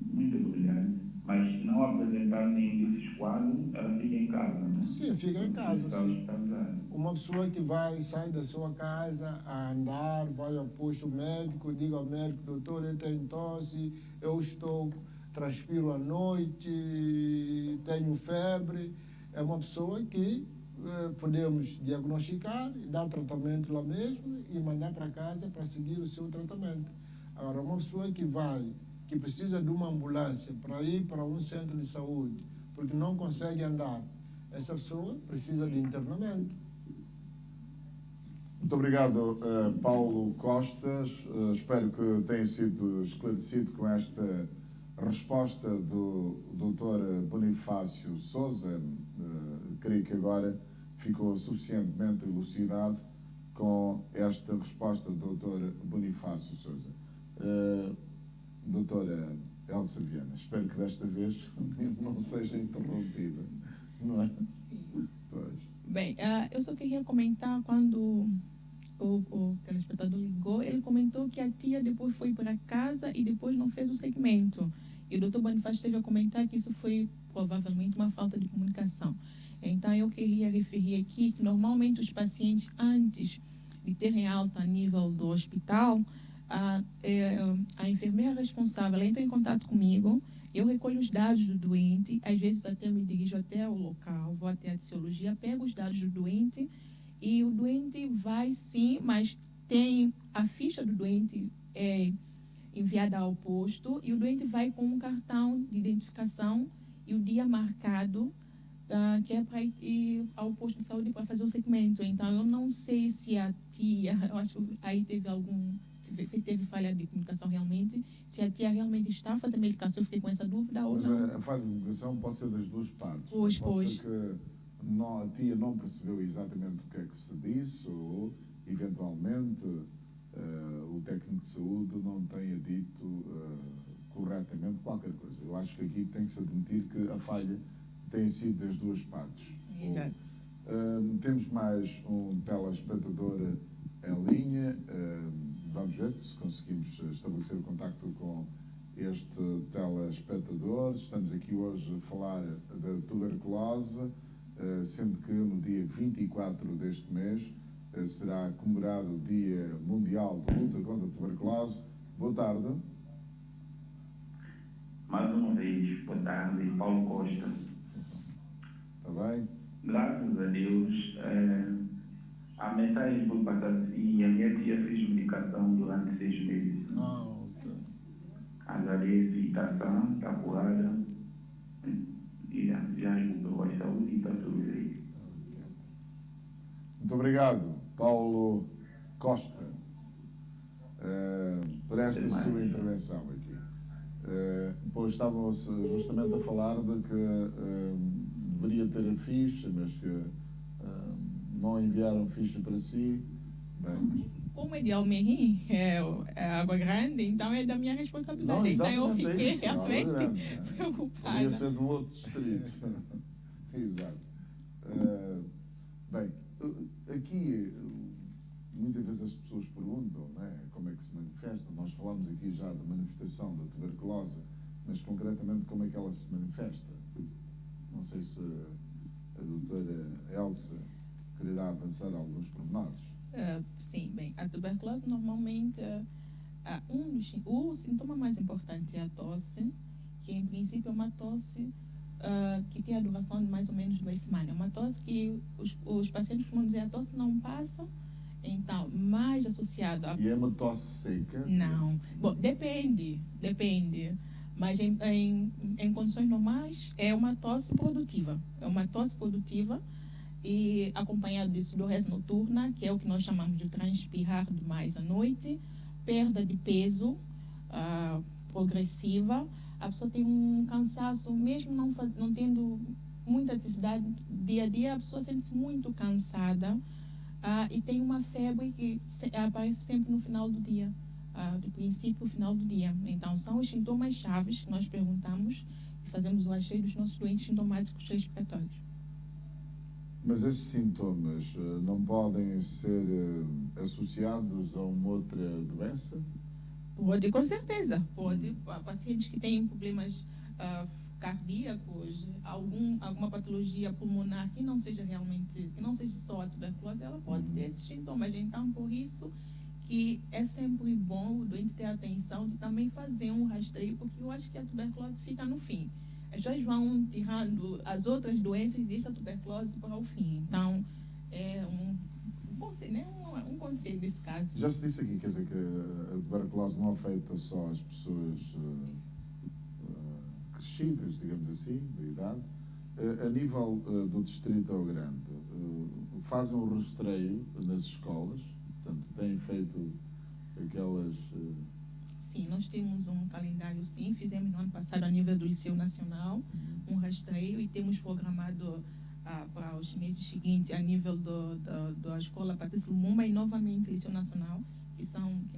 Muito obrigado. Mas se não apresentar nenhum desses quadros, ela fica em casa, né? Sim, fica em casa. Sim. Hospitalizada. Uma pessoa que sai da sua casa a andar, vai ao posto médico, diga ao médico: doutor, eu tenho tosse, eu transpiro à noite, tenho febre. É uma pessoa que podemos diagnosticar, dar tratamento lá mesmo e mandar para casa para seguir o seu tratamento. Agora, uma pessoa que precisa de uma ambulância para ir para um centro de saúde, porque não consegue andar, essa pessoa precisa de internamento. Muito obrigado, Paulo Costas. Espero que tenha sido esclarecido com esta resposta do Dr. Bonifácio Sousa. Creio que agora ficou suficientemente elucidado com esta resposta do Dr. Bonifácio Sousa. Doutora Elsa Viana, espero que desta vez não seja interrompida, não é? Sim. Pois. Bem, eu só queria comentar quando o telespectador ligou, ele comentou que a tia depois foi para casa e depois não fez o segmento. E o doutor Bonifácio teve a comentar que isso foi provavelmente uma falta de comunicação. Então, eu queria referir aqui que normalmente os pacientes, antes de terem alta a nível do hospital, a enfermeira responsável entra em contato comigo, eu recolho os dados do doente, às vezes até me dirijo até o local, vou até a ticiologia, pego os dados do doente e o doente vai sim, mas tem a ficha do doente enviada ao posto e o doente vai com um cartão de identificação e o dia marcado, que é para ir ao posto de saúde para fazer o segmento. Então, eu não sei se a tia, eu acho que aí teve falha de comunicação realmente, se a tia realmente está fazendo medicação, eu fiquei com essa dúvida ou Mas não. a falha de comunicação pode ser das duas partes. Pois. Pode ser que a tia não percebeu exatamente o que é que se disse ou, eventualmente, o técnico de saúde não tenha dito corretamente qualquer coisa. Eu acho que aqui tem que se admitir que a falha tem sido das duas partes. Exato. Temos mais um telespectador em linha. Vamos ver se conseguimos estabelecer o contacto com este telespectador. Estamos aqui hoje a falar da tuberculose, sendo que no dia 24 deste mês será comemorado o Dia Mundial de Luta contra a Tuberculose. Boa tarde. Mais uma vez, boa tarde, Paulo Costa. Está bem? Graças a Deus, a mensagem foi passada assim, a minha tia fez medicação durante 6 meses. Ok. Agarrei a citação, está curada, e já recuperou a saúde e está tudo bem. Muito obrigado, Paulo Costa, por esta sua intervenção aqui. Pois estávamos justamente a falar de que deveria ter a ficha, mas que não enviaram ficha para si. Bem, Como é de Almerim, é Água Grande, então é da minha responsabilidade. Então eu fiquei realmente preocupada. Podia ser do outro distrito. Exato. Bem, aqui muitas vezes as pessoas perguntam, não é, como é que se manifesta. Nós falamos aqui já da manifestação da tuberculose, mas concretamente como é que ela se manifesta. Não sei se a doutora Elsa Elsa quererá avançar alguns pormenores. Sim, bem, a tuberculose normalmente, o sintoma mais importante é a tosse, que em princípio é uma tosse que tem a duração de mais ou menos 2 semanas. É uma tosse que os pacientes costumam dizer a tosse não passa, então, mais associado a... E é uma tosse seca? Não. Bom, depende. Mas em condições normais é uma tosse produtiva. É uma tosse produtiva e acompanhado disso dorese noturna, que é o que nós chamamos de transpirar demais à noite, perda de peso progressiva, a pessoa tem um cansaço, mesmo não tendo muita atividade dia a dia, a pessoa sente-se muito cansada e tem uma febre que aparece sempre no final do dia, do princípio ao final do dia. Então, são os sintomas chaves que nós perguntamos e fazemos o rastreio dos nossos doentes sintomáticos respiratórios. Mas esses sintomas não podem ser associados a uma outra doença? Pode, com certeza. Pode. Pacientes que têm problemas cardíacos, alguma patologia pulmonar que não seja só a tuberculose, ela pode ter esses sintomas. Então, por isso que é sempre bom o doente ter atenção de também fazer um rastreio, porque eu acho que a tuberculose fica no fim. As pessoas vão tirando as outras doenças e deixam a tuberculose para o fim. Então, é um conselho, né? Um conselho nesse caso. Já se disse aqui, quer dizer, que a tuberculose não afeta só as pessoas crescidas, digamos assim, da idade. A nível do Distrito ao Grande, fazem um rastreio nas escolas, portanto, têm feito aquelas... Sim, nós temos um calendário, sim. Fizemos no ano passado, a nível do Liceu Nacional, um rastreio e temos programado para os meses seguintes, a nível da Escola Patrícia Lumumba e novamente o Liceu Nacional, que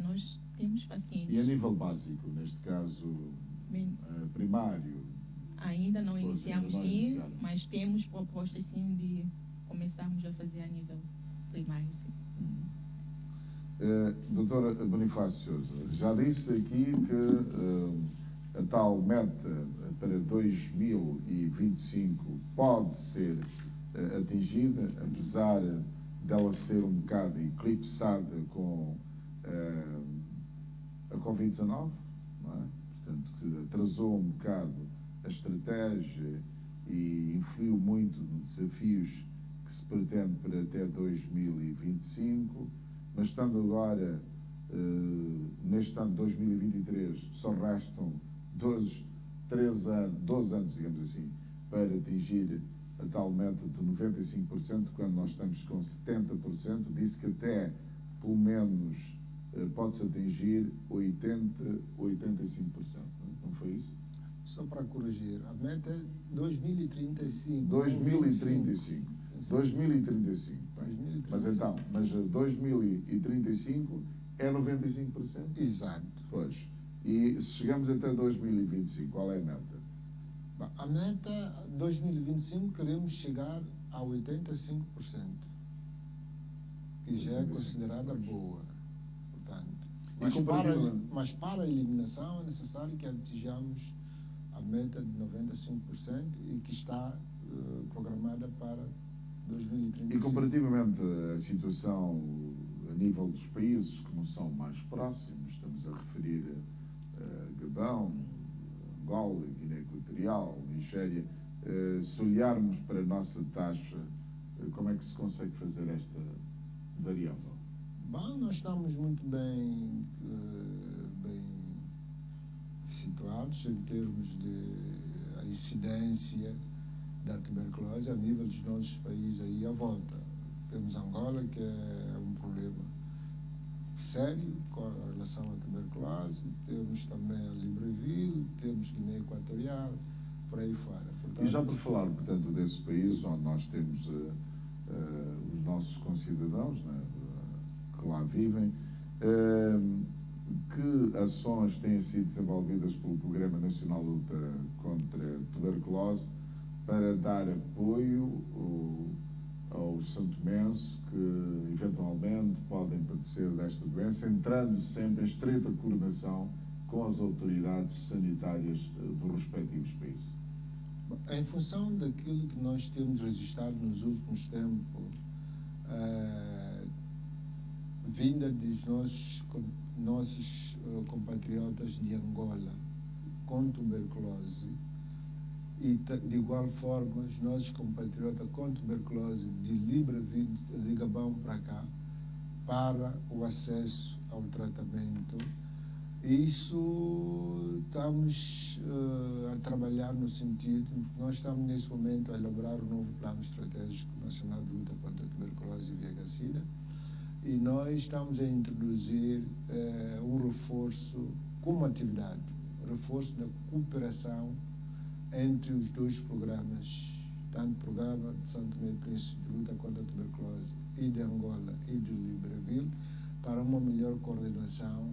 nós temos pacientes. E a nível básico, neste caso, primário? Ainda não iniciamos, sim, mas temos propostas, sim, de começarmos a fazer a nível primário, sim. Doutora Bonifácio Sousa, já disse aqui que a tal meta para 2025 pode ser atingida, apesar dela ser um bocado eclipsada com a Covid-19, não é? Portanto, que atrasou um bocado a estratégia e influiu muito nos desafios que se pretende para até 2025. Mas estando agora, neste ano de 2023, só restam 12 anos, digamos assim, para atingir a tal meta de 95%, quando nós estamos com 70%, disse que até, pelo menos, pode-se atingir 85%. Não foi isso? Só para corrigir, a meta é 2035. 2035. 2035. Mas então, 2035 é 95%? Exato. Pois. E se chegamos até 2025, qual é a meta? A meta 2025 queremos chegar a 85%, que já é considerada boa. Portanto, mas para a eliminação é necessário que atinjamos a meta de 95% e que está programada para 2035. E comparativamente à situação a nível dos países que não são mais próximos, estamos a referir a Gabão, Angola, Guiné Equatorial, Nigéria, se olharmos para a nossa taxa, como é que se consegue fazer esta variável? Bom, nós estamos muito bem situados em termos de incidência da tuberculose a nível dos nossos países aí à volta. Temos Angola, que é um problema sério com relação à tuberculose, temos também a Libreville, temos Guiné Equatorial, por aí fora. Portanto, e já por falar, portanto, desses países onde nós temos os nossos concidadãos, né, que lá vivem, que ações têm sido desenvolvidas pelo Programa Nacional de Luta contra a Tuberculose para dar apoio aos santomenses que eventualmente podem padecer desta doença, entrando sempre em estreita coordenação com as autoridades sanitárias dos respectivos países? Em função daquilo que nós temos registrado nos últimos tempos, vinda dos nossos compatriotas de Angola com tuberculose, e de igual forma os nossos compatriotas com tuberculose de Libreville, de Gabão para cá, para o acesso ao tratamento. Isso estamos a trabalhar no sentido, nós estamos nesse momento a elaborar um novo plano estratégico nacional de luta contra a tuberculose e VIH-Sida, e nós estamos a introduzir um reforço como atividade, reforço da cooperação entre os dois programas, tanto o programa de Santo Tomé e Príncipe de luta contra a tuberculose e de Angola e de Libreville, para uma melhor coordenação,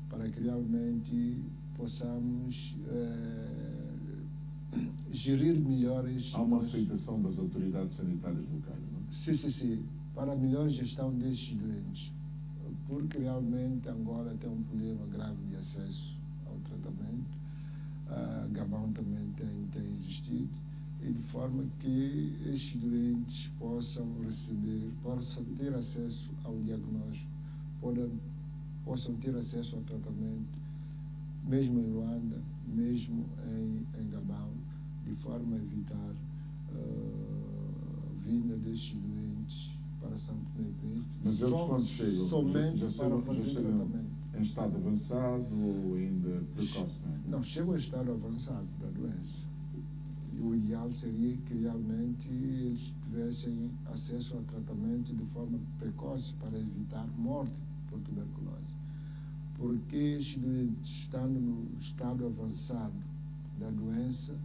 para que realmente possamos gerir melhor estes... Há uma aceitação das autoridades sanitárias locais, não é? Sim, para a melhor gestão destes doentes, porque realmente Angola tem um problema grave de acesso ao tratamento, Gabão também tem existido, e de forma que estes doentes possam ter acesso ao diagnóstico, possam ter acesso ao tratamento, mesmo em Luanda, mesmo em Gabão, de forma a evitar a vinda destes doentes para Santo Tomé e Príncipe. Mas eles quando chegam, somente já para fazer tratamento. Em estado avançado ou ainda precocemente? Não, chegam em estado avançado da doença. E o ideal seria que realmente eles tivessem acesso ao tratamento de forma precoce para evitar morte por tuberculose. Porque estes doentes, estando no estado avançado da doença,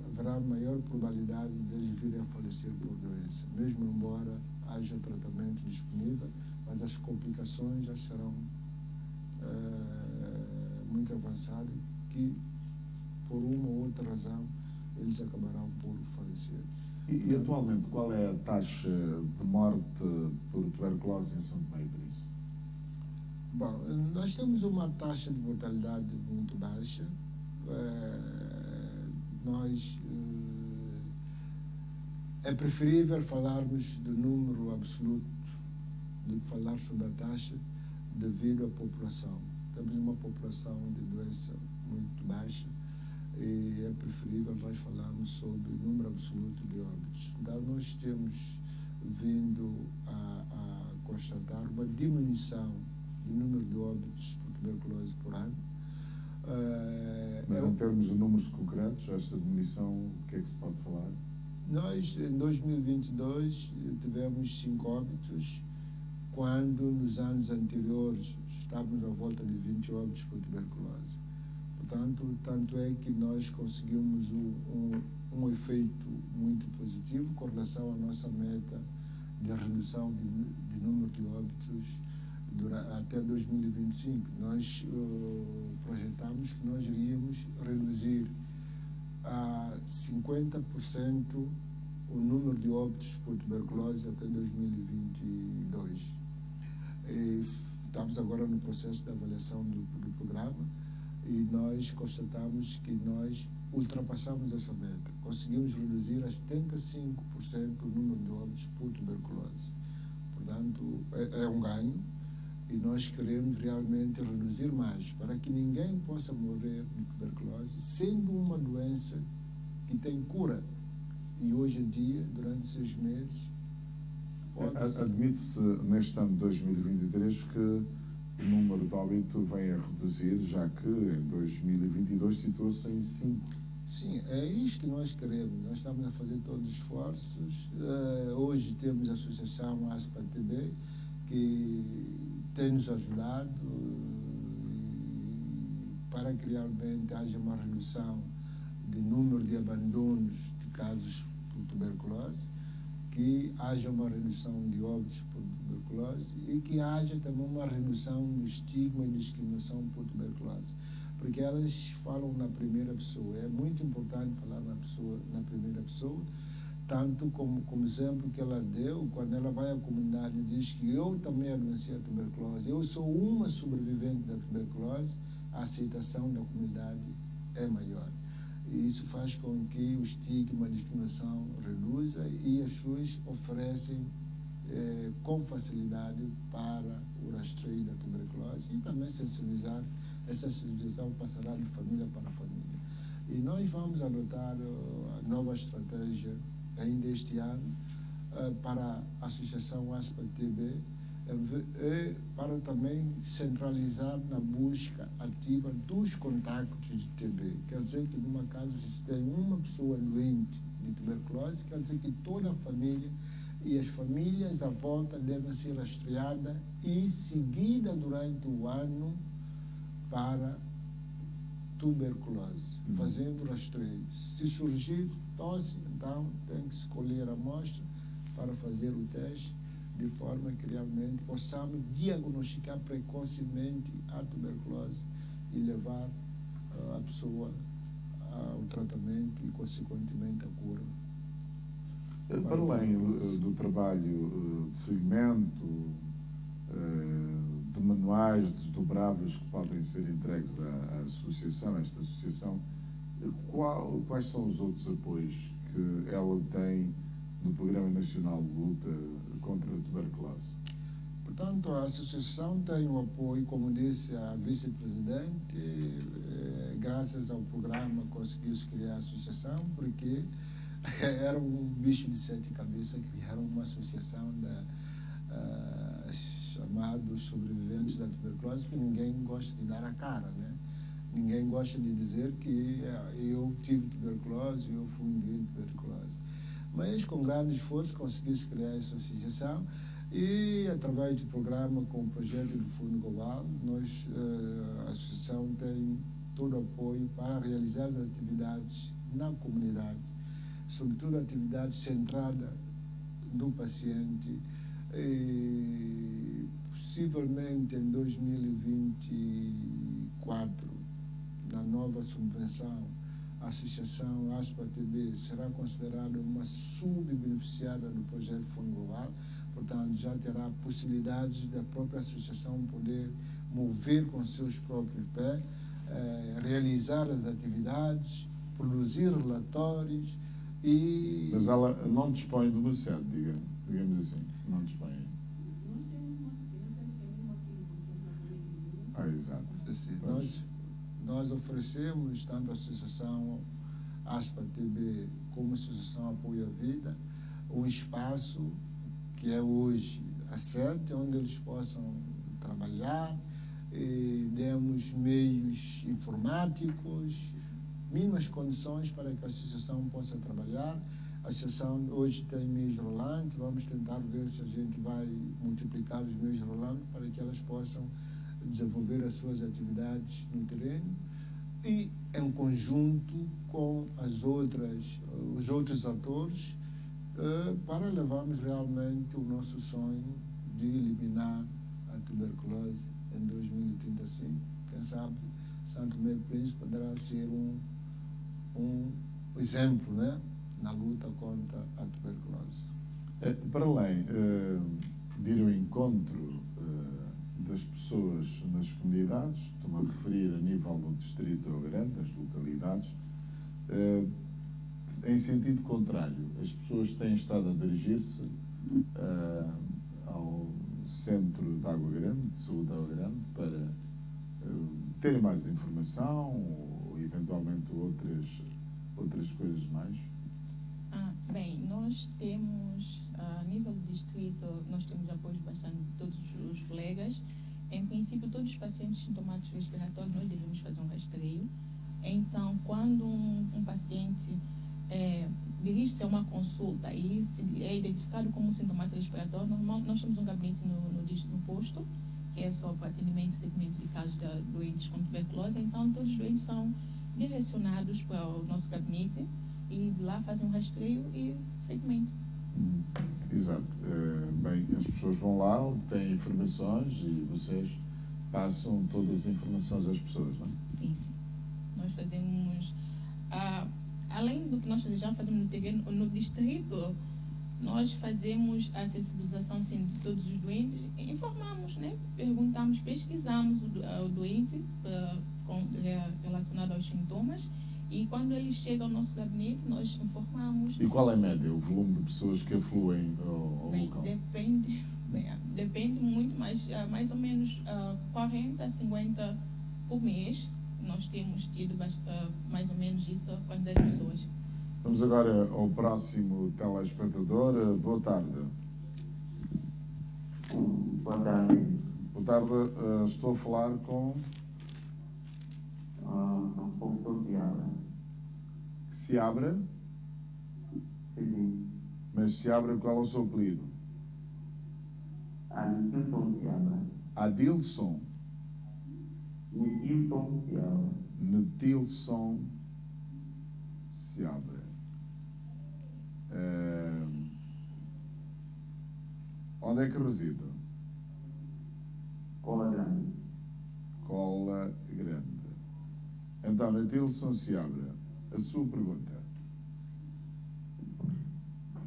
haverá maior probabilidade de eles virem a falecer por doença, mesmo embora haja tratamento disponível, mas as complicações já serão muito avançadas, que por uma ou outra razão eles acabarão por falecer. E atualmente qual é a taxa de morte por tuberculose em São Tomé e Príncipe? Bom, nós temos uma taxa de mortalidade muito baixa. É preferível falarmos do número absoluto do que falar sobre a taxa, devido à população. Temos uma população de doença muito baixa e é preferível nós falarmos sobre o número absoluto de óbitos. Então, nós temos vindo a constatar uma diminuição do número de óbitos por tuberculose por ano. Mas em termos de números concretos, esta diminuição, o que é que se pode falar? Nós, em 2022, tivemos 5 óbitos, quando nos anos anteriores estávamos à volta de 20 óbitos por tuberculose. Portanto, tanto é que nós conseguimos um efeito muito positivo com relação à nossa meta de redução de número de óbitos até 2025. Nós projetamos que nós iríamos reduzir a 50% o número de óbitos por tuberculose até 2022. Estamos agora no processo de avaliação do programa e nós constatamos que nós ultrapassamos essa meta. Conseguimos reduzir a 75% o número de óbitos por tuberculose. Portanto, é um ganho e nós queremos realmente reduzir mais para que ninguém possa morrer de tuberculose, sendo uma doença que tem cura. E hoje em dia, durante 6 meses, admite-se neste ano de 2023 que o número de óbito vem a reduzir, já que em 2022 situou-se em 5. Sim, é isto que nós queremos. Nós estamos a fazer todos os esforços. Hoje temos a associação ASPA-TB, que tem nos ajudado para que realmente haja uma redução de número de abandonos de casos por tuberculose, que haja uma redução de óbitos por tuberculose e que haja também uma redução do estigma e discriminação por tuberculose, porque elas falam na primeira pessoa. É muito importante falar na primeira pessoa, tanto como exemplo que ela deu, quando ela vai à comunidade e diz que eu também adoeci a tuberculose, eu sou uma sobrevivente da tuberculose, a aceitação da comunidade é maior. E isso faz com que o estigma, a discriminação reduza e as pessoas oferecem com facilidade para o rastreio da tuberculose e também sensibilizar. Essa sensibilização passará de família para família. E nós vamos adotar a nova estratégia ainda este ano para a Associação ASPA-TB, para também centralizar na busca ativa dos contactos de TB. Quer dizer que numa casa, se tem uma pessoa doente de tuberculose, quer dizer que toda a família e as famílias à volta devem ser rastreadas e seguidas durante o ano para tuberculose, fazendo rastreios. Se surgir tosse, então tem que escolher a amostra para fazer o teste, de forma que realmente possamos diagnosticar precocemente a tuberculose e levar a pessoa ao tratamento e, consequentemente, à cura. Para além do trabalho de segmento, de manuais desdobráveis que podem ser entregues à associação, a esta associação, quais são os outros apoios que ela tem no Programa Nacional de Luta contra a Tuberculose? Portanto, a associação tem o apoio, como disse a vice-presidente, graças ao programa conseguiu-se criar a associação, porque era um bicho de 7 cabeças, criaram uma associação chamados sobreviventes da tuberculose, porque ninguém gosta de dar a cara, né? Ninguém gosta de dizer que eu tive tuberculose, eu fui um doente de tuberculose. Mas com grande esforço conseguiu-se criar essa associação e através do programa com o projeto do Fundo Global, a associação tem todo o apoio para realizar as atividades na comunidade, sobretudo atividades centradas no paciente. E possivelmente em 2024, na nova subvenção, a Associação ASPA-TB será considerada uma subbeneficiária do projeto Fundo Global, portanto já terá possibilidades da própria associação poder mover com seus próprios pés, realizar as atividades, produzir relatórios e... Mas ela não dispõe de uma sede, digamos assim, não dispõe. Exato. Nós oferecemos, tanto a Associação ASPA-TB como a Associação Apoio à Vida, um espaço que é hoje a sede, onde eles possam trabalhar, e demos meios informáticos, mínimas condições para que a associação possa trabalhar. A associação hoje tem meios rolantes, vamos tentar ver se a gente vai multiplicar os meios rolantes para que elas possam desenvolver as suas atividades no terreno e em conjunto com os outros atores para levarmos realmente o nosso sonho de eliminar a tuberculose em 2035. Quem sabe Santo Tomé e Príncipe poderá ser um exemplo, né, na luta contra a tuberculose. Para além de ir ao encontro das pessoas nas comunidades, estou-me a referir a nível do distrito ou grande, das localidades, em sentido contrário, as pessoas têm estado a dirigir-se ao Centro de Água Grande, de Saúde de Água Grande, para terem mais informação ou eventualmente outras coisas mais? Bem, nós temos, a nível do distrito, nós temos apoio bastante de todos os colegas. Em princípio, todos os pacientes sintomáticos respiratórios, nós devemos fazer um rastreio. Então, quando um paciente dirige-se a uma consulta e é identificado como sintomático respiratório, normal, nós temos um gabinete no posto, que é só para atendimento e seguimento de casos de doentes com tuberculose. Então, todos os doentes são direcionados para o nosso gabinete e de lá fazem um rastreio e segmento. Exato. Bem, as pessoas vão lá, obtêm informações e vocês passam todas as informações às pessoas, não é? Sim, sim. Nós fazemos, além do que nós já fazemos no terreno, no distrito, nós fazemos a sensibilização, sim, de todos os doentes, informamos, né? Perguntamos, pesquisamos o doente relacionado aos sintomas E quando ele chega ao nosso gabinete, nós informamos. E qual é a média, o volume de pessoas que afluem ao Bem, local? depende muito, mas mais ou menos 40 a 50 por mês. Nós temos tido mais ou menos isso, a quantidade de pessoas. Vamos agora ao próximo telespectador. Boa tarde. Boa tarde. Boa tarde, estou a falar com... Um pouco piada. Se abra, Sim. mas se abra qual é o seu apelido? Nilton Piada. Adilson. Nilton Piada. Netilson Seabra. Onde é que reside? Cola Grande. Cola Grande. Então, Netilson Seabra, a sua pergunta.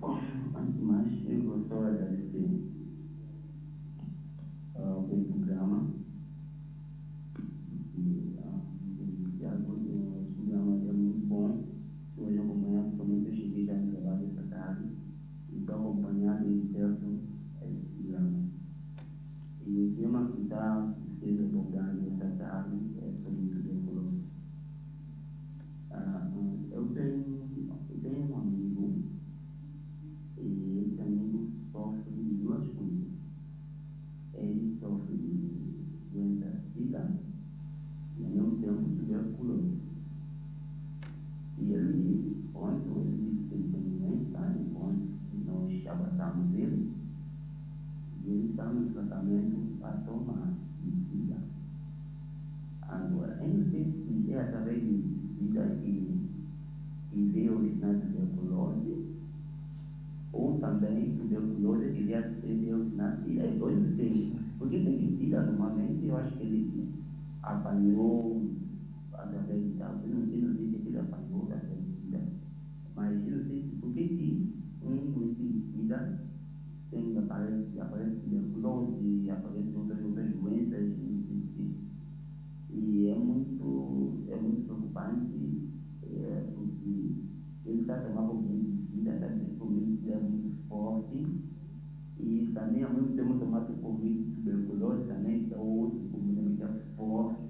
Antes de mais, eu gostaria de agradecer ao programa. O programa é muito bom. Hoje eu acompanhar, principalmente eu cheguei já no trabalho esta tarde. Então, acompanhar de perto esse programa. E o tema que está sendo abordado esta tarde é sobre tuberculose. Eu tenho um amigo e esse amigo sofre de duas coisas. Ele sofre de doença SIDA e ao mesmo tempo tuberculose. E ele, quando ele disse que ele tem doença, enquanto nós abraçamos ele, e ele está no tratamento a tomar de SIDA. Agora, eu não sei se é através de SIDA que veio originar tuberculose, ou também tuberculose que veio originar SIDA. É dois não sei. Porque tem SIDA, normalmente, eu acho que ele apanhou através de tal. Eu não sei se ele apanhou através de SIDA. Mas eu não sei porque se um doente SIDA tem, aparece tuberculose, aparece outras doenças, e é muito preocupante, porque ele está tomando comida de SIDA, está comida muito forte, e também ao mesmo tempo tomando comida de tuberculose, também é outro comida muito forte,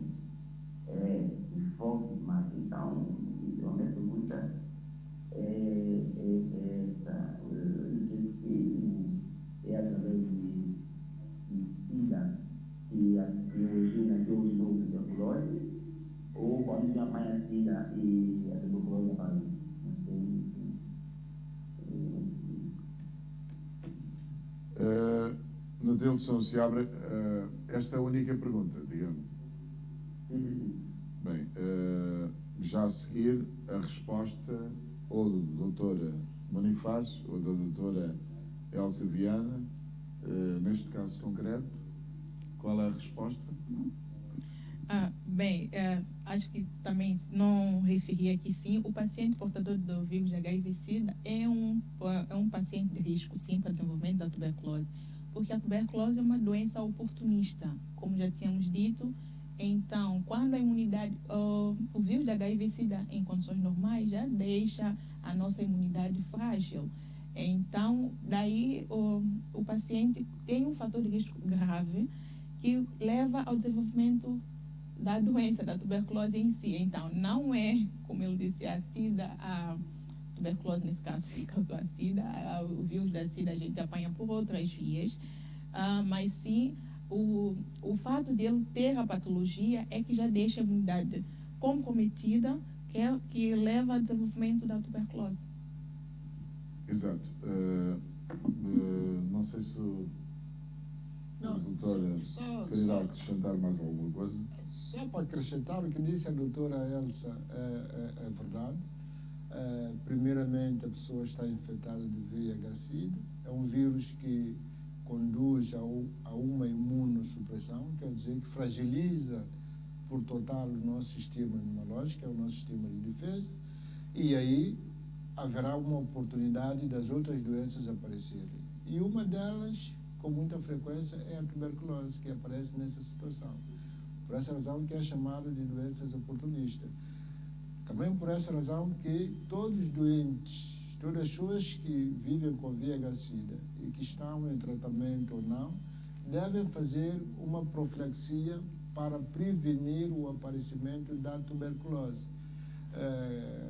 forte demais. Então, a minha pergunta é essa, é através de SIDA que origina tuberculose, ou quando se apanha SIDA e a tuberculose aparece. Não sei. Netilson Seabra, esta é a única pergunta, digamos. Sim. Bem, já a seguir a resposta ou da doutora Bonifácio ou da doutora Elsa Viana, neste caso concreto, qual é a resposta? Acho que também não referi aqui sim, o paciente portador do vírus de HIV-Sida é um paciente de risco sim para desenvolvimento da tuberculose, porque a tuberculose é uma doença oportunista, como já tínhamos dito. Então, quando a imunidade, o vírus de HIV-Sida em condições normais já deixa a nossa imunidade frágil. Então, daí o paciente tem um fator de risco grave que leva ao desenvolvimento da doença, da tuberculose em si. Então, não é, como eu disse, a SIDA, a tuberculose nesse caso a SIDA, o vírus da SIDA a gente apanha por outras vias, mas sim o fato de ele ter a patologia é que já deixa a imunidade comprometida, que leva ao desenvolvimento da tuberculose. Exato. Não sei se a doutora queria acrescentar mais alguma coisa. Só para acrescentar, o que disse a doutora Elsa é verdade. Primeiramente, a pessoa está infectada de VIH-Sida. É um vírus que conduz a uma imunossupressão, quer dizer, que fragiliza por total o nosso sistema imunológico, é o nosso sistema de defesa, e aí haverá uma oportunidade das outras doenças aparecerem. E uma delas, com muita frequência, é a tuberculose, que aparece nessa situação. Por essa razão que é chamada de doenças oportunistas. Também por essa razão que todos os doentes, todas as pessoas que vivem com VIH-Sida e que estão em tratamento ou não, devem fazer uma profilaxia para prevenir o aparecimento da tuberculose.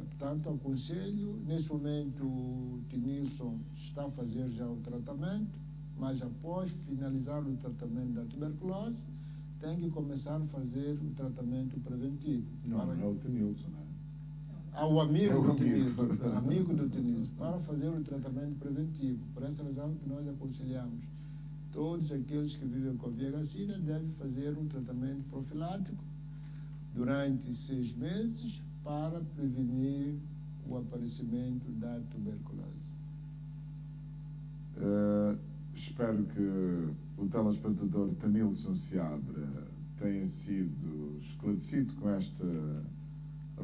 Portanto, aconselho, nesse momento o Tinilson está a fazer já o tratamento, mas após finalizar o tratamento da tuberculose, tem que começar a fazer o tratamento preventivo. Não é o Tenilson, não é? O amigo É o do amigo. Tinilson, amigo do Tinilson, para fazer o tratamento preventivo. Por essa razão que nós aconselhamos todos aqueles que vivem com VIH-Sida devem fazer um tratamento profilático durante 6 meses para prevenir o aparecimento da tuberculose. Espero que o telespectador Tenilson Seabra tenha sido esclarecido com esta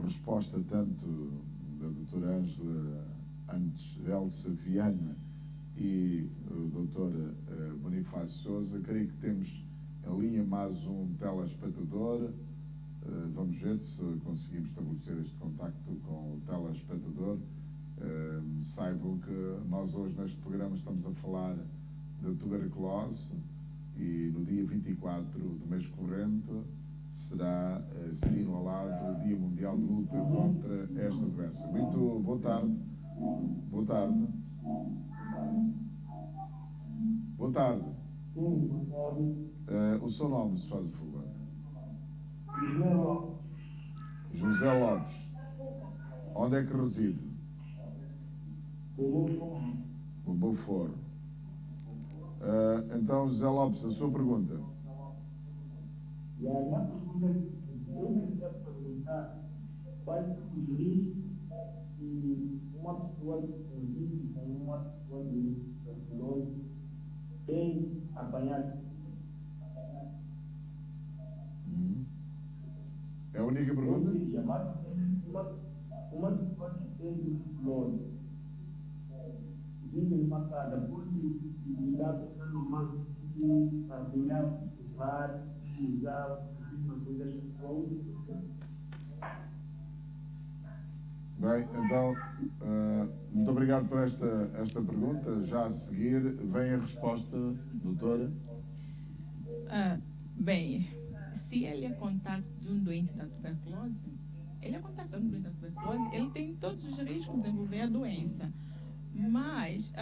resposta tanto da doutora Ângela, antes Elsa Viana, e o doutor Bonifácio Sousa. Creio que temos em linha mais um telespectador. Vamos ver se conseguimos estabelecer este contacto com o telespectador. Saibam que nós hoje neste programa estamos a falar da tuberculose e no dia 24 do mês corrente será assinalado o Dia Mundial de Luta contra esta doença. Muito boa tarde. Boa tarde. Boa tarde. O seu nome, se faz o favor. José Lopes. Onde é que reside? O Beaufort. Então, José Lopes, a sua pergunta. Eu queria perguntar quais são os riscos que uma pessoa que vive com uma pessoa de tuberculose tem apanhado. É a única pergunta? Uma pessoa que tem tuberculose vive numa casa, pode lidar com o normal, partilhar, usar uma coisa sexual. Bem, então, muito obrigado por esta pergunta. Já a seguir vem a resposta, doutora. Bem, se ele é contato de um doente da tuberculose, ele tem todos os riscos de desenvolver a doença. Mas,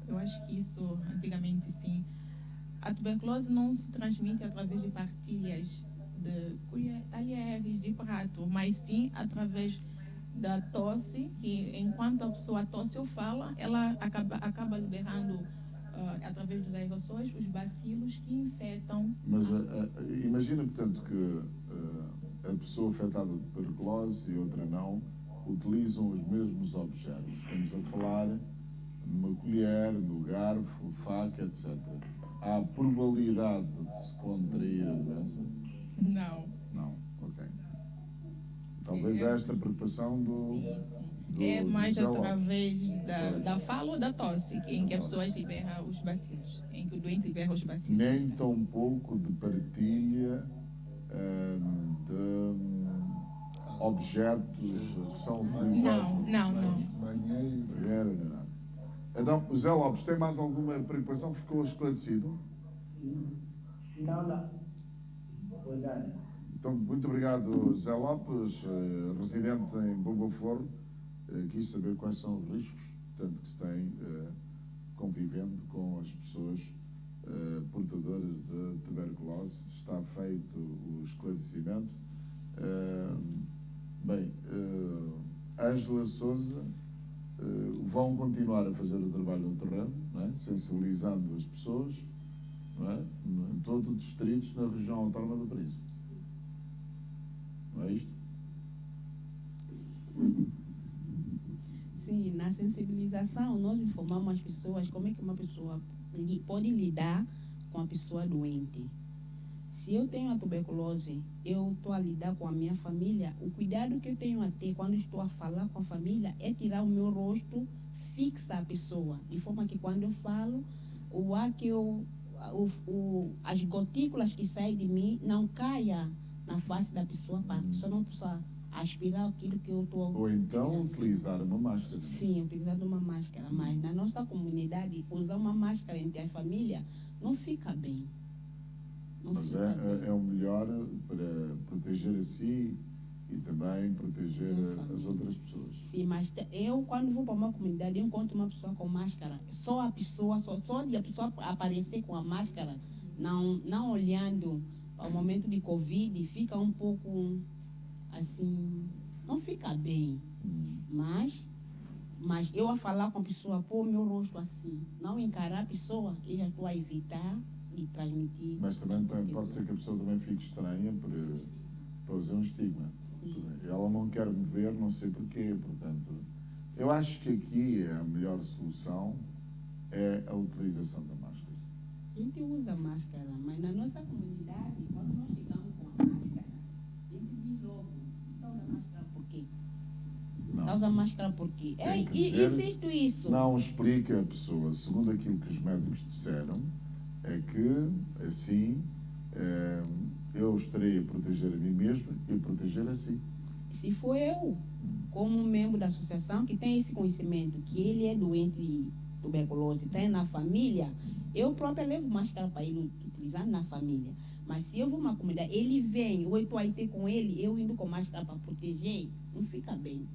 eu acho que isso, antigamente, sim, a tuberculose não se transmite através de partilhas de talheres, de prato, mas sim através da tosse, que enquanto a pessoa tosse ou fala, ela acaba liberando, através dos aerossóis, os bacilos que infectam. Mas imagina, portanto, que a pessoa afetada de tuberculose e outra não utilizam os mesmos objetos. Estamos a falar numa colher, no garfo, faca, etc. Há probabilidade de se contrair a doença? Não. Não, ok. Talvez esta preocupação do... É mais José Lopes. através da fala ou da tosse, em que a pessoa libera os bacilos, em que o doente libera os bacilos. Nem tão pouco de partilha de objetos que são utilizados. Não. Banheiro. Não. Então, José Lopes, tem mais alguma preocupação? Ficou esclarecido? Não. Obrigado. Então, muito obrigado, José Lopes, residente em Beaufort. Quis saber quais são os riscos, tanto que se tem convivendo com as pessoas portadoras de tuberculose. Está feito o esclarecimento. Ângela Sousa, vão continuar a fazer o trabalho no terreno, não é? Sensibilizando as pessoas, não é? Em todo o distrito, na região autónoma do Príncipe. Não é isto? Sim, na sensibilização nós informamos as pessoas como é que uma pessoa pode lidar com a pessoa doente. Se eu tenho a tuberculose, eu estou a lidar com a minha família, o cuidado que eu tenho a ter quando estou a falar com a família é tirar o meu rosto, fixa a pessoa, de forma que quando eu falo, o ar que as gotículas que saem de mim não caia na face da pessoa, para a pessoa não possa a aspirar aquilo que eu estou. Ou então utilizar uma máscara. Sim, utilizar uma máscara. Mas na nossa comunidade, usar uma máscara entre a família não fica bem. Não Mas fica bem. é o melhor para proteger a si e também proteger as outras pessoas. Sim, mas eu, quando vou para uma comunidade, eu encontro uma pessoa com máscara. Só a pessoa aparecer com a máscara, não olhando ao momento de Covid, fica um pouco assim, não fica bem. Mas eu a falar com a pessoa, pôr o meu rosto assim, não encarar a pessoa, eu já estou a evitar de transmitir. Mas também pode ser que a pessoa também fique estranha para usar um estigma. Ela não quer me ver, não sei porquê, portanto, eu acho que aqui a melhor solução é a utilização da máscara. A gente usa máscara, mas na nossa comunidade, quando nós chegamos com a máscara, a gente diz logo, está usando máscara por quê? Está usando máscara por quê? Existe isso. Não explica a pessoa, segundo aquilo que os médicos disseram, é que assim eu estarei a proteger a mim mesmo e a proteger a si. Se for eu, como membro da associação, que tem esse conhecimento, que ele é doente de tuberculose, tem na família, eu própria levo máscara para ele utilizar na família. Mas se eu vou uma comunidade, ele vem, ou eu estou aí com ele, eu indo com máscara para proteger, não fica bem.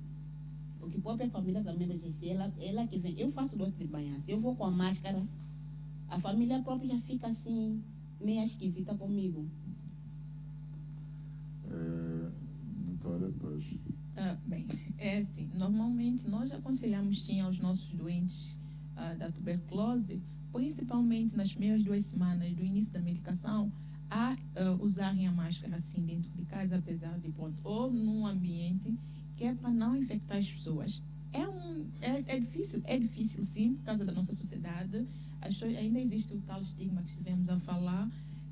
Porque a própria família também vai dizer, ela que vem, eu faço doce de manhã, se eu vou com a máscara, a família própria já fica assim, meio esquisita comigo. Doutora, pois. Bem, é assim, normalmente nós aconselhamos sim aos nossos doentes da tuberculose, principalmente nas primeiras 2 semanas do início da medicação, a usarem a máscara assim dentro de casa, apesar de ou num ambiente que é para não infectar as pessoas. É difícil sim, por causa da nossa sociedade, ainda existe o tal estigma que estivemos a falar,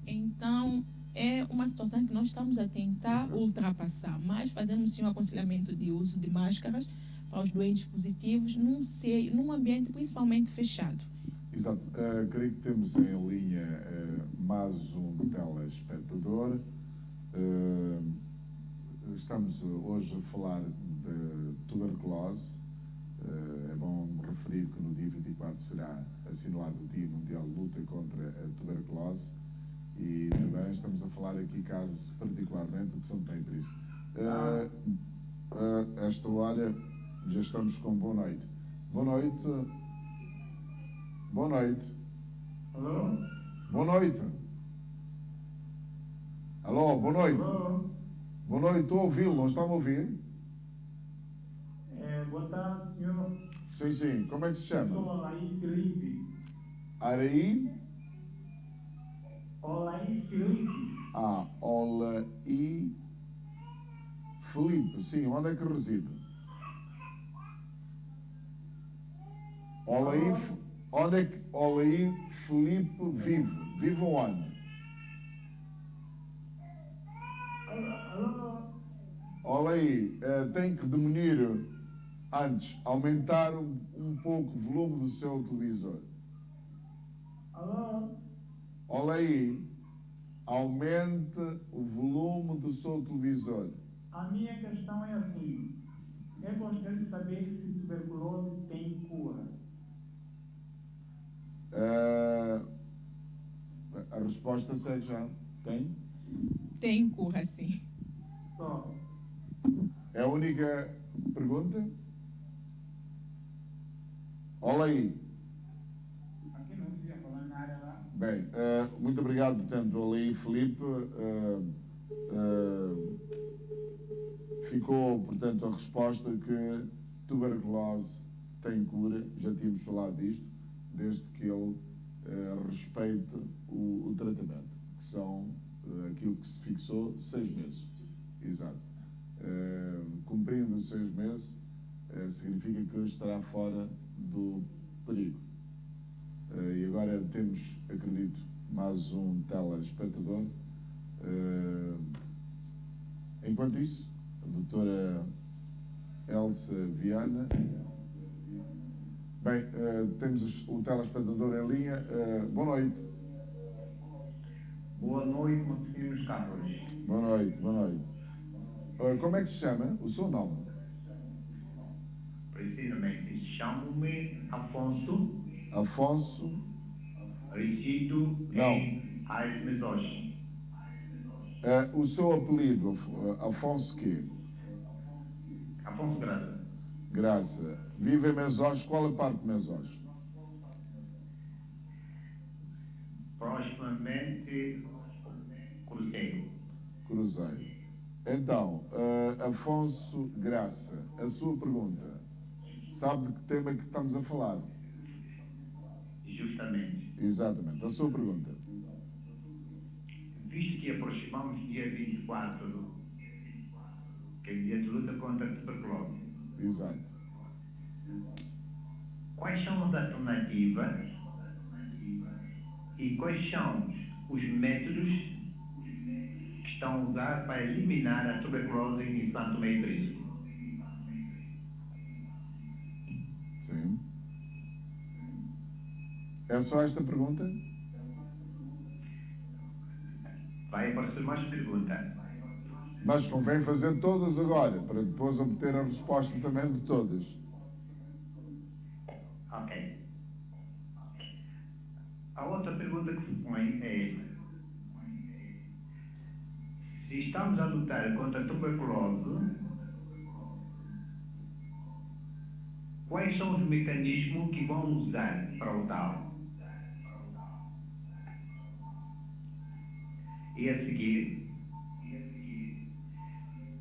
então é uma situação que nós estamos a tentar ultrapassar, mas fazemos sim um aconselhamento de uso de máscaras para os doentes positivos num ambiente principalmente fechado. Exato. Creio que temos em linha mais um telespectador. Estamos hoje a falar de tuberculose. É bom referir que no dia 24 será assinalado o Dia Mundial de Luta contra a Tuberculose. E também estamos a falar aqui casos particularmente de São Tomé e Príncipe. Esta hora já estamos com boa noite. Boa noite. Boa noite. Alô? Boa noite. Alô, boa noite. Alô? Boa noite, estou a ouvi-lo, não está a ouvir? Boa tarde, senhor. Sim. Como é que se chama? Sou Olaí Felipe. Araí? Olaí Felipe. Olaí Felipe. Sim, onde é que reside? Onde é que Olaí Felipe vive? Vive onde? Alô? Olaí, tem que diminuir antes, aumentar um pouco o volume do seu televisor. Alô? Olaí, aumente o volume do seu televisor. A minha questão é assim. Eu gostaria de saber se tuberculose tem cura. A resposta sei já. Tem? Tem cura, sim. Só. É a única pergunta? Olaí. Aqui não queria falar nada lá. Bem, muito obrigado, portanto, Olaí Felipe. Ficou, portanto, a resposta que tuberculose tem cura. Já tínhamos falado disto, desde que ele respeite o tratamento, que são aquilo que se fixou, 6 meses. Exato. Cumprindo os 6 meses, significa que estará fora do perigo. E agora temos, acredito, mais um telespectador. Enquanto isso, a doutora Elsa Viana. Bem, temos o telespectador em linha. Boa noite. Boa noite, meus senhores Carlos. Boa noite. Como é que se chama? O seu nome? Precisamente, chamo-me Afonso. Afonso? Resido Não. em Ais Mesós. O seu apelido, Afonso quê? Afonso Graça. Graça. Vive em Mesós. Qual a parte de Mesós? Proximamente Cruzeiro. Cruzeiro. Então, Afonso Graça, a sua pergunta. Sabe de que tema é que estamos a falar? Justamente. Exatamente. A sua pergunta. Visto que aproximamos dia 24, que é o dia de luta contra a tuberculose, Exato. quais são as alternativas e quais são os métodos que estão a usar para eliminar a tuberculose em Santo Tomé e Príncipe? Sim. É só esta pergunta? Vai aparecer mais perguntas. Mas convém fazer todas agora, para depois obter a resposta também de todas. Ok. A outra pergunta que se põe é: se estamos a lutar contra a tuberculose, quais são os mecanismos que vão usar para o tal? E a seguir,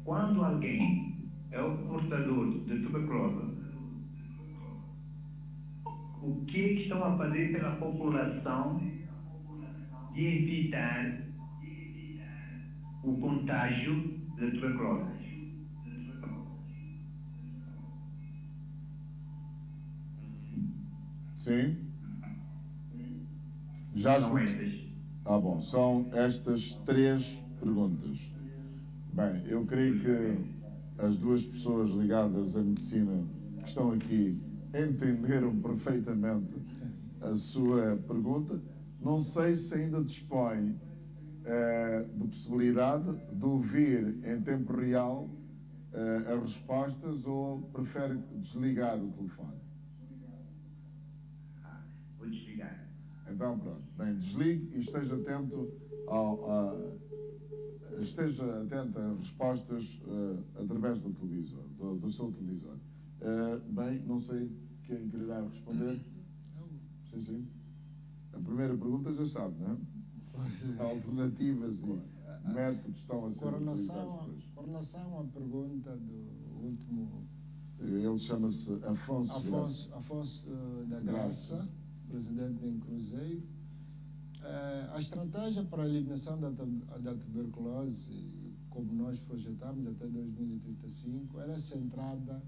quando alguém é o portador de tuberculose, o que é que estão a fazer pela população de evitar o contágio da tuberculose? Sim? Já São escuto. estas. Bom, são estas 3 perguntas. Bem, eu creio que as 2 pessoas ligadas à medicina que estão aqui entenderam perfeitamente a sua pergunta. Não sei se ainda dispõe de possibilidade de ouvir em tempo real as respostas ou prefere desligar o telefone. Vou desligar. Então pronto, bem, desligue e esteja atento esteja atento às respostas através do televisor, do seu televisor. Bem, não sei quem quererá responder. Sim, sim. A primeira pergunta já sabe, não é? Alternativas e métodos estão a ser utilizados. Com relação à pergunta do último... Ele chama-se Afonso da Graça, presidente em Cruzeiro. A estratégia para a eliminação da tuberculose, como nós projetamos até 2035, era centrada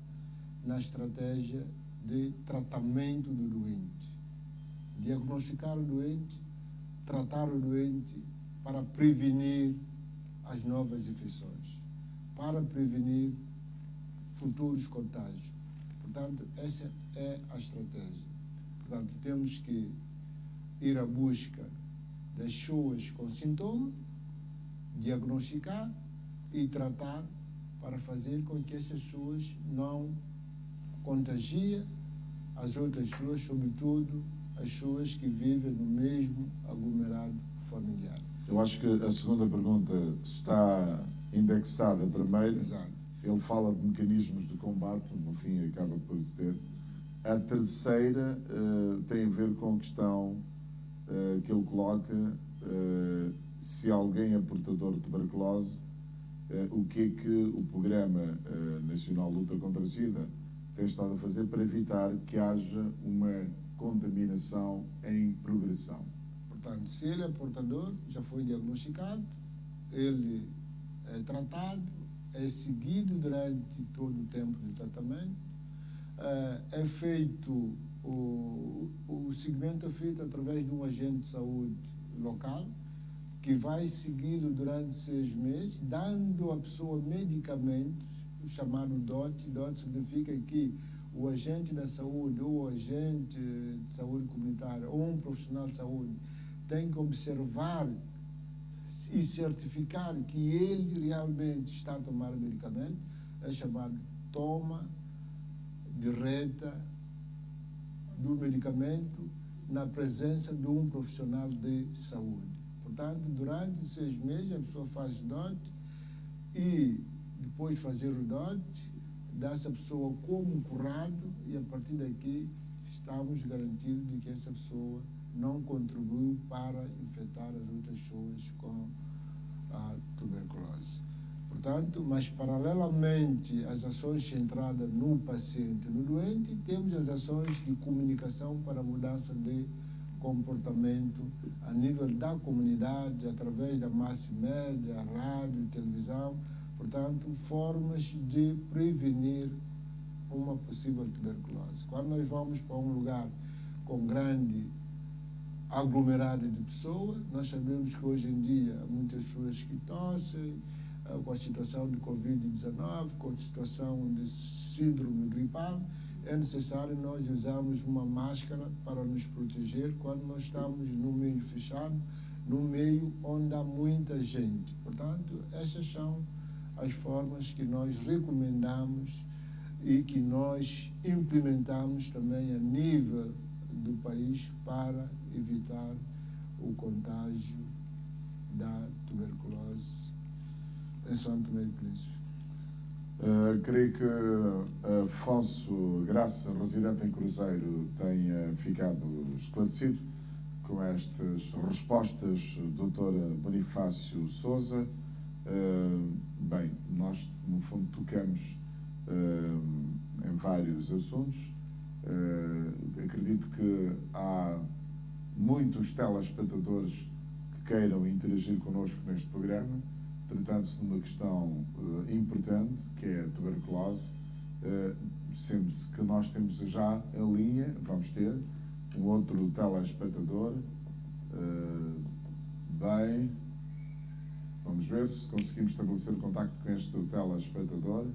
na estratégia de tratamento do doente. Diagnosticar o doente, tratar o doente para prevenir as novas infecções, para prevenir futuros contágios. Portanto, essa é a estratégia. Portanto, temos que ir à busca das pessoas com sintomas, diagnosticar e tratar para fazer com que essas pessoas não contagiem as outras pessoas, sobretudo as pessoas que vivem no mesmo aglomerado familiar. Eu acho que a segunda pergunta está indexada à primeira. Exato. Ele fala de mecanismos de combate, no fim acaba por ter. A terceira tem a ver com a questão que ele coloca, se alguém é portador de tuberculose, o que é que o Programa Nacional de Luta contra a SIDA tem estado a fazer para evitar que haja uma contaminação em progressão. Portanto, se ele é portador, já foi diagnosticado, ele é tratado, é seguido durante todo o tempo de tratamento, é feito, o seguimento é feito através de um agente de saúde local, que vai segui-lo durante 6 meses, dando à pessoa medicamentos, o chamado DOT. DOT significa que o agente da saúde, ou o agente de saúde comunitária, ou um profissional de saúde, tem que observar e certificar que ele realmente está a tomar o medicamento, é chamado toma direta do medicamento na presença de um profissional de saúde. Portanto, durante 6 meses a pessoa faz o dote e depois de fazer o dote, dá-se a pessoa como curado e a partir daqui estamos garantidos de que essa pessoa não contribuiu para infectar as outras pessoas com a tuberculose. Portanto, mas paralelamente às ações centradas no paciente, no doente, temos as ações de comunicação para a mudança de comportamento a nível da comunidade, através da massa média, rádio, televisão, portanto, formas de prevenir uma possível tuberculose. Quando nós vamos para um lugar com grande aglomerado de pessoas, nós sabemos que hoje em dia há muitas pessoas que tossem, com a situação de Covid-19, com a situação de síndrome gripal, é necessário nós usarmos uma máscara para nos proteger quando nós estamos no meio fechado, no meio onde há muita gente. Portanto, essas são as formas que nós recomendamos e que nós implementamos também a nível do país para evitar o contágio da tuberculose em São Tomé e Príncipe. Creio que Afonso Graça, residente em Cruzeiro, tenha ficado esclarecido com estas respostas do Dr. Bonifácio Sousa. Bem, nós, no fundo, tocamos em vários assuntos. Acredito que há muitos telespectadores que queiram interagir connosco neste programa, tratando-se de uma questão importante, que é a tuberculose, sendo que nós temos já em linha, vamos ter, um outro telespectador. Bem, vamos ver se conseguimos estabelecer contacto com este telespectador.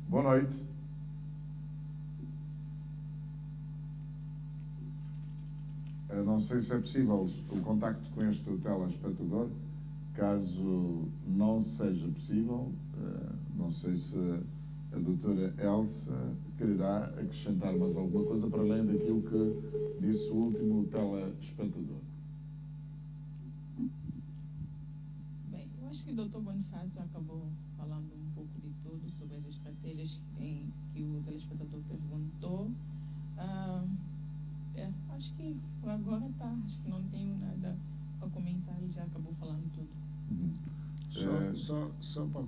Boa noite. Não sei se é possível o contacto com este telespectador. Caso não seja possível, não sei se a doutora Elsa quererá acrescentar mais alguma coisa para além daquilo que disse o último telespectador. Bem, eu acho que o Dr. Bonifácio acabou falando um pouco de tudo sobre as estratégias que o telespectador perguntou. Acho que agora tá, acho que não tenho nada para comentar, ele já acabou falando tudo. Só para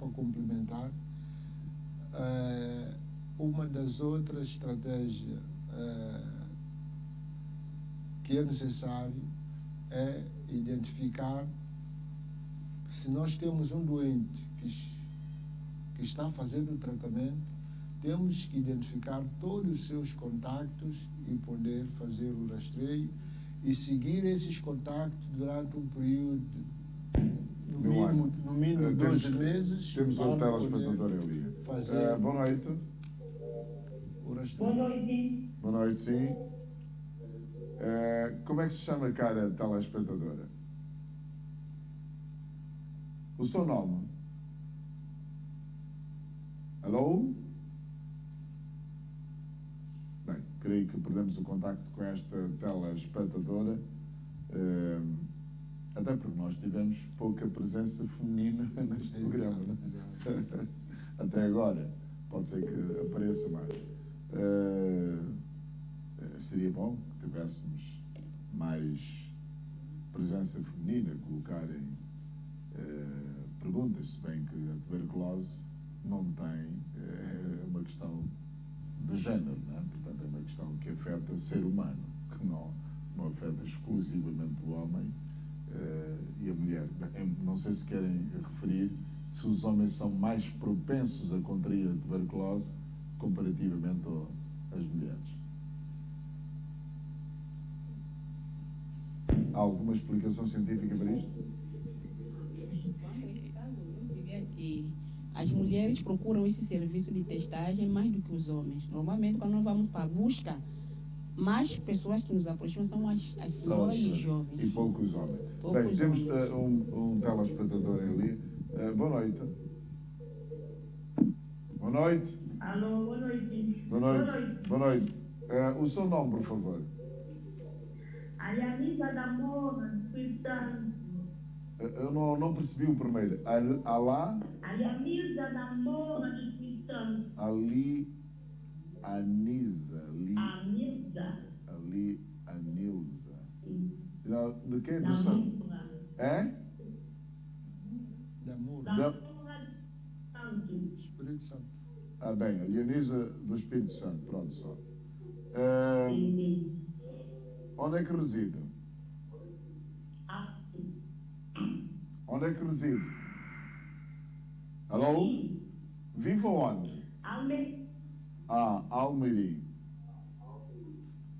complementar, uma das outras estratégias que é necessário é identificar se nós temos um doente que está fazendo o tratamento, temos que identificar todos os seus contactos e poder fazer o rastreio e seguir esses contactos durante um período, no mínimo 12 meses. Temos um telespectador ali. Fazer boa noite. O rastreio. Boa noite. Boa noite, sim. Como é que se chama, cara telespectadora? O seu nome? Alô? Bem, creio que perdemos o contacto com esta telespectadora, até porque nós tivemos pouca presença feminina neste programa, não é? Até agora, pode ser que apareça mais. Seria bom que tivéssemos mais presença feminina, colocarem perguntas, se bem que a tuberculose não tem, é uma questão de género, não é? Portanto, é uma questão que afeta o ser humano, que não afeta exclusivamente o homem e a mulher. Não sei se querem referir se os homens são mais propensos a contrair a tuberculose comparativamente às mulheres. Há alguma explicação científica para isto? Nesse caso, eu diria que as mulheres procuram esse serviço de testagem mais do que os homens. Normalmente, quando nós vamos para a busca mais pessoas que nos aproximam são as senhoras e jovens. E poucos homens. Poucos Bem, temos homens. um telespectador ali. Boa noite. Boa noite. Alô, boa noite. Boa noite. Boa noite. O seu nome, por favor. A Yanisa da Mona, Espírito Santo. Eu não percebi o primeiro. Alá? A Yanisa da Mona, do Espírito Santo. Ali. Anisa. Ali. Anilza. De quê? Do Santo? É? De amor. Espírito Santo. Bem, a Lianisa do Espírito Santo. Pronto, só. Onde é que reside? Onde é que reside? Alô? Vive onde? Almeri.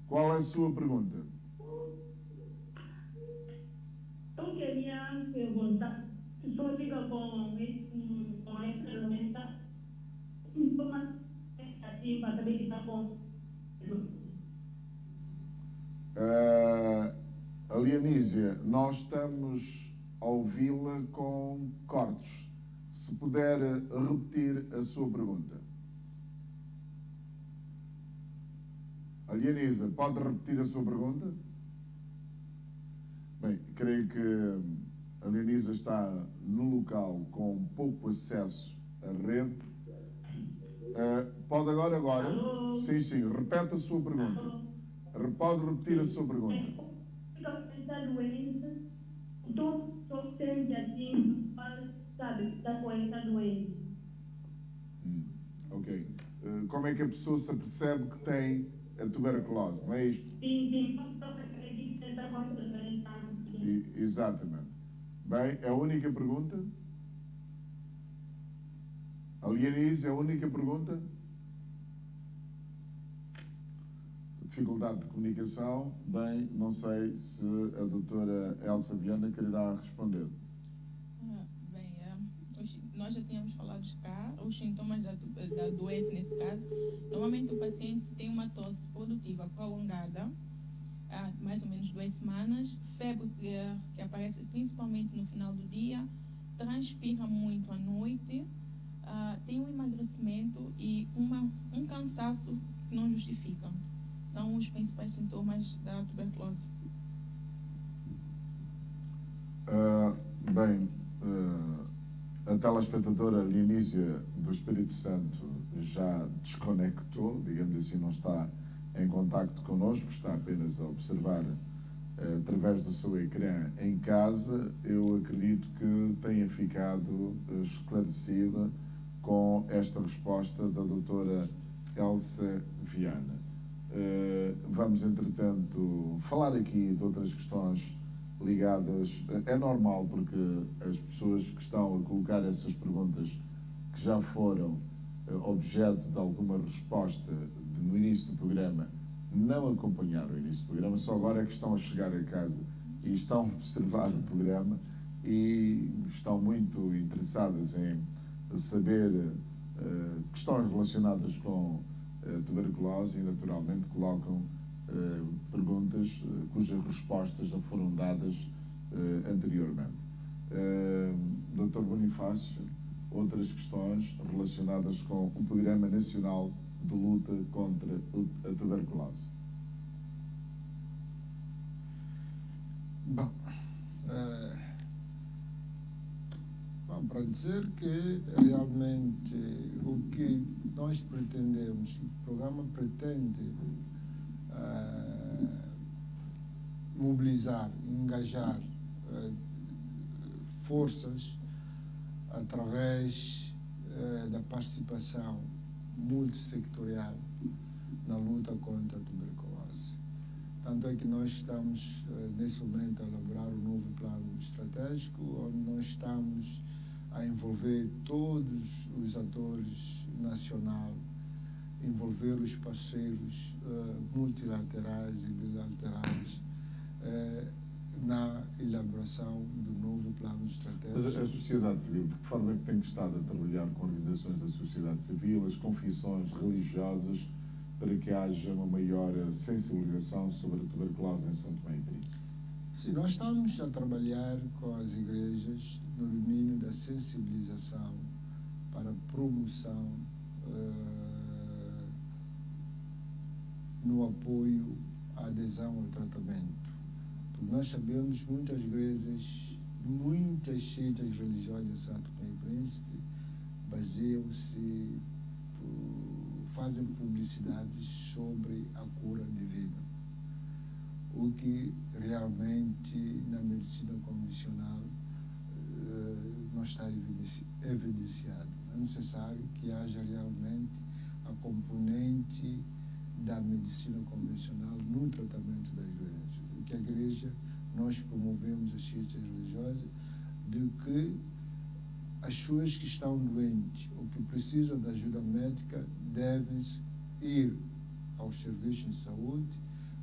Qual é a sua pergunta? Eu queria perguntar se só fica com essa ferramenta, uma expectativa para saber que está com. Lianísia, nós estamos a ouvi-la com cortes. Se puder repetir a sua pergunta. Lianísia, pode repetir a sua pergunta? Bem, creio que a Lianísia está num local com pouco acesso à rede. Pode agora? Alô? Sim, repete a sua pergunta. Pode repetir a sua pergunta. Está doente, então só sente assim, sabe, está com essa doença. Ok. Como é que a pessoa se apercebe que tem a tuberculose, não é isto? Sim, só acredito que está com essa doença. Exatamente. Bem, é a única pergunta? Alianise, é a única pergunta? Dificuldade de comunicação. Bem, não sei se a doutora Elsa Viana quererá responder. Nós já tínhamos falado cá, os sintomas da doença nesse caso. Normalmente o paciente tem uma tosse produtiva prolongada, há mais ou menos 2 semanas, febre que aparece principalmente no final do dia, transpira muito à noite, tem um emagrecimento e um cansaço que não justifica. São os principais sintomas da tuberculose. A telespectadora Lianísia do Espírito Santo já desconectou, digamos assim, não está em contacto connosco, está apenas a observar através do seu ecrã em casa. Eu acredito que tenha ficado esclarecida com esta resposta da doutora Elsa Viana. Vamos, entretanto, falar aqui de outras questões ligadas. É normal, porque as pessoas que estão a colocar essas perguntas, que já foram objeto de alguma resposta no início do programa, não acompanharam o início do programa, só agora é que estão a chegar a casa e estão a observar o programa e estão muito interessadas em saber questões relacionadas com tuberculose e, naturalmente, colocam perguntas cujas respostas já foram dadas anteriormente. Dr. Bonifácio, outras questões relacionadas com o Programa Nacional de Luta contra a Tuberculose. Bom, para dizer que realmente o que nós pretendemos, o programa pretende mobilizar, engajar forças através da participação multissectorial na luta contra a tuberculose. Tanto é que nós estamos, nesse momento, a elaborar um novo plano estratégico, onde nós estamos a envolver todos os atores nacionais, envolver os parceiros multilaterais e bilaterais na elaboração do novo plano estratégico. Mas a sociedade civil, de que forma é que tem estado a trabalhar com organizações da sociedade civil, as confissões religiosas, para que haja uma maior sensibilização sobre a tuberculose em São Tomé e Príncipe? Sim, nós estamos a trabalhar com as igrejas no domínio da sensibilização para promoção no apoio à adesão ao tratamento. Porque nós sabemos que muitas igrejas, muitas seitas religiosas em Santo Tomé e Príncipe baseiam-se, fazem publicidades sobre a cura divina, o que realmente na medicina convencional não está evidenciado. É necessário que haja realmente a componente da medicina convencional no tratamento das doenças. O que a igreja, nós promovemos as ciências religiosas, de que as pessoas que estão doentes ou que precisam de ajuda médica devem ir aos serviços de saúde.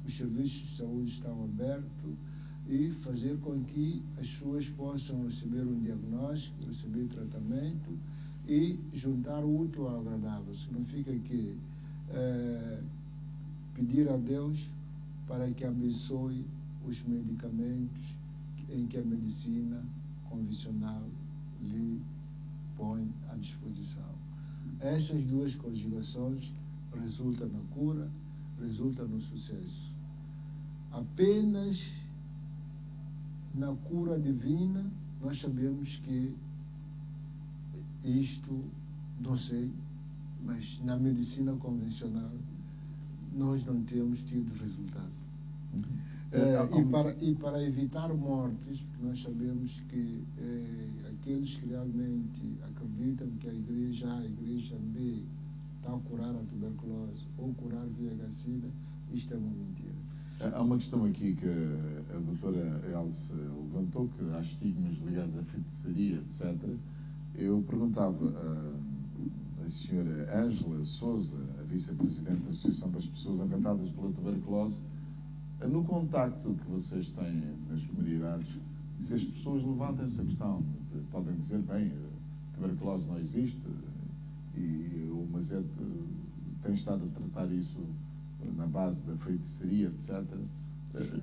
Os serviços de saúde estão abertos e fazer com que as pessoas possam receber um diagnóstico, receber tratamento e juntar o útil ao agradável. Significa que pedir a Deus para que abençoe os medicamentos em que a medicina convencional lhe põe à disposição. Essas duas conjugações resultam na cura, resultam no sucesso. Apenas na cura divina nós sabemos que isto, não sei, mas na medicina convencional nós não temos tido resultado. E para evitar mortes, porque nós sabemos que aqueles que realmente acreditam que a igreja A, a igreja B está a curar a tuberculose ou curar VIH-Sida, isto é uma mentira. Há uma questão aqui que a doutora Elsa levantou, que há estigmas ligados à feitiçaria, etc. Eu perguntava à senhora Ângela Sousa, a vice-presidente da Associação das Pessoas Afetadas pela Tuberculose, no contacto que vocês têm nas comunidades, se as pessoas levantam essa questão, podem dizer, bem, a tuberculose não existe, e o Mazet tem estado a tratar isso na base da feitiçaria, etc.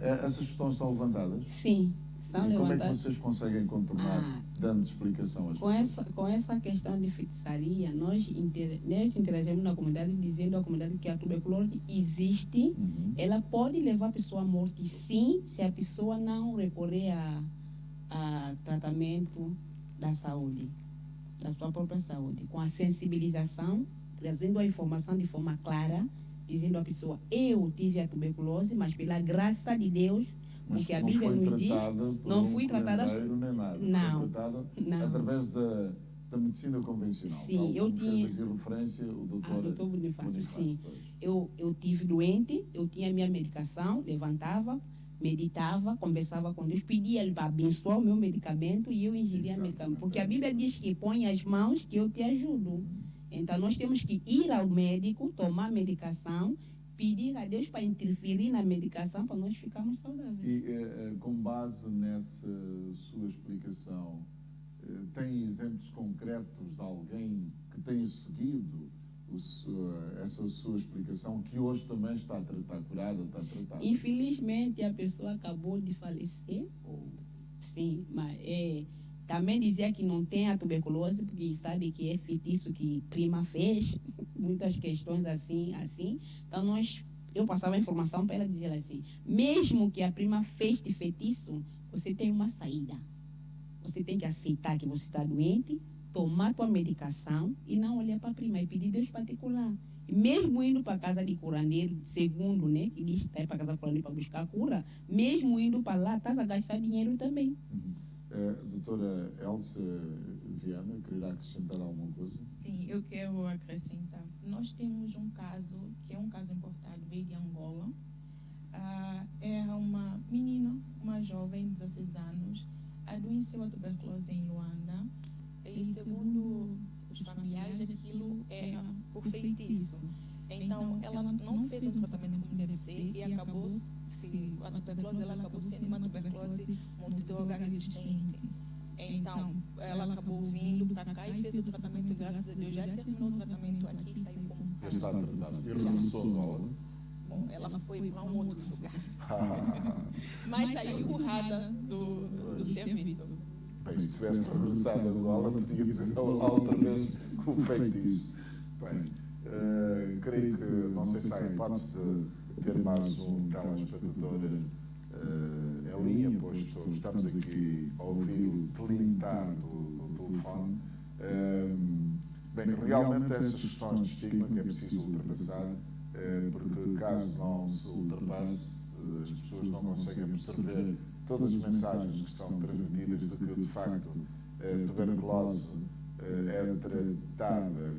Essas questões são levantadas? Sim, são levantadas. Como é que vocês conseguem contornar, dando explicação às pessoas? Com essa questão de feitiçaria, nós interagimos na comunidade, dizendo à comunidade que a tuberculose existe, ela pode levar a pessoa à morte, sim, se a pessoa não recorrer a tratamento da saúde, da sua própria saúde, com a sensibilização, trazendo a informação de forma clara, dizendo à pessoa, eu tive a tuberculose, mas pela graça de Deus, porque a Bíblia nos diz, não fui tratada, nem nada. Não, foi tratada não. Através da medicina convencional. Sim, eu tinha. Fez aqui referência o doutor Bonifácio. Sim, eu tive doente, eu tinha minha medicação, levantava, meditava, conversava com Deus, pedia Ele para abençoar o meu medicamento e eu ingeria medicamento. Porque a Bíblia diz que põe as mãos que eu te ajudo. Então, nós temos que ir ao médico, tomar medicação, pedir a Deus para interferir na medicação para nós ficarmos saudáveis. E, com base nessa sua explicação, tem exemplos concretos de alguém que tenha seguido essa sua explicação, que hoje também está curada, está tratada? Infelizmente, a pessoa acabou de falecer. Sim, mas também dizia que não tem a tuberculose, porque sabe que é feitiço que prima fez, muitas questões assim. Então, eu passava a informação para ela dizer assim, mesmo que a prima fez de feitiço, você tem uma saída. Você tem que aceitar que você está doente, tomar a tua medicação e não olhar para a prima e pedir Deus para te curar. E mesmo indo para a casa de curandeiro, segundo, né, que diz que está para a casa de curandeiro para buscar cura, mesmo indo para lá, estás a gastar dinheiro também. Doutora Elsa Viana, queria acrescentar alguma coisa? Sim, eu quero acrescentar. Nós temos um caso, que é um caso importado, veio de Angola. Era uma menina, uma jovem de 16 anos, adoeceu a tuberculose em Luanda. E segundo os familiares, aquilo era por feitiço. Então, ela não fez um tratamento como deve ser e acabou, a tuberculose, ela acabou sendo uma tuberculose multidroga resistente. Então, ela acabou vindo para cá e fez o tratamento, graças a Deus, já terminou o tratamento aqui, saiu com Já está tratada. E regressou Angola? Bom, ela foi para um outro lugar. Mas saiu curada do serviço. Bem, se tivesse regressado a Angola, podia dizer outra vez como feitiço. Bem, creio que, não sei se há hipótese de ter mais um telespectador em linha, pois estamos aqui a ouvir o tilintar do telefone. Bem, realmente essas questões de estigma que é preciso ultrapassar, porque caso não se ultrapasse, as pessoas não conseguem absorver todas as mensagens que são transmitidas de que, de facto, a tuberculose é tratada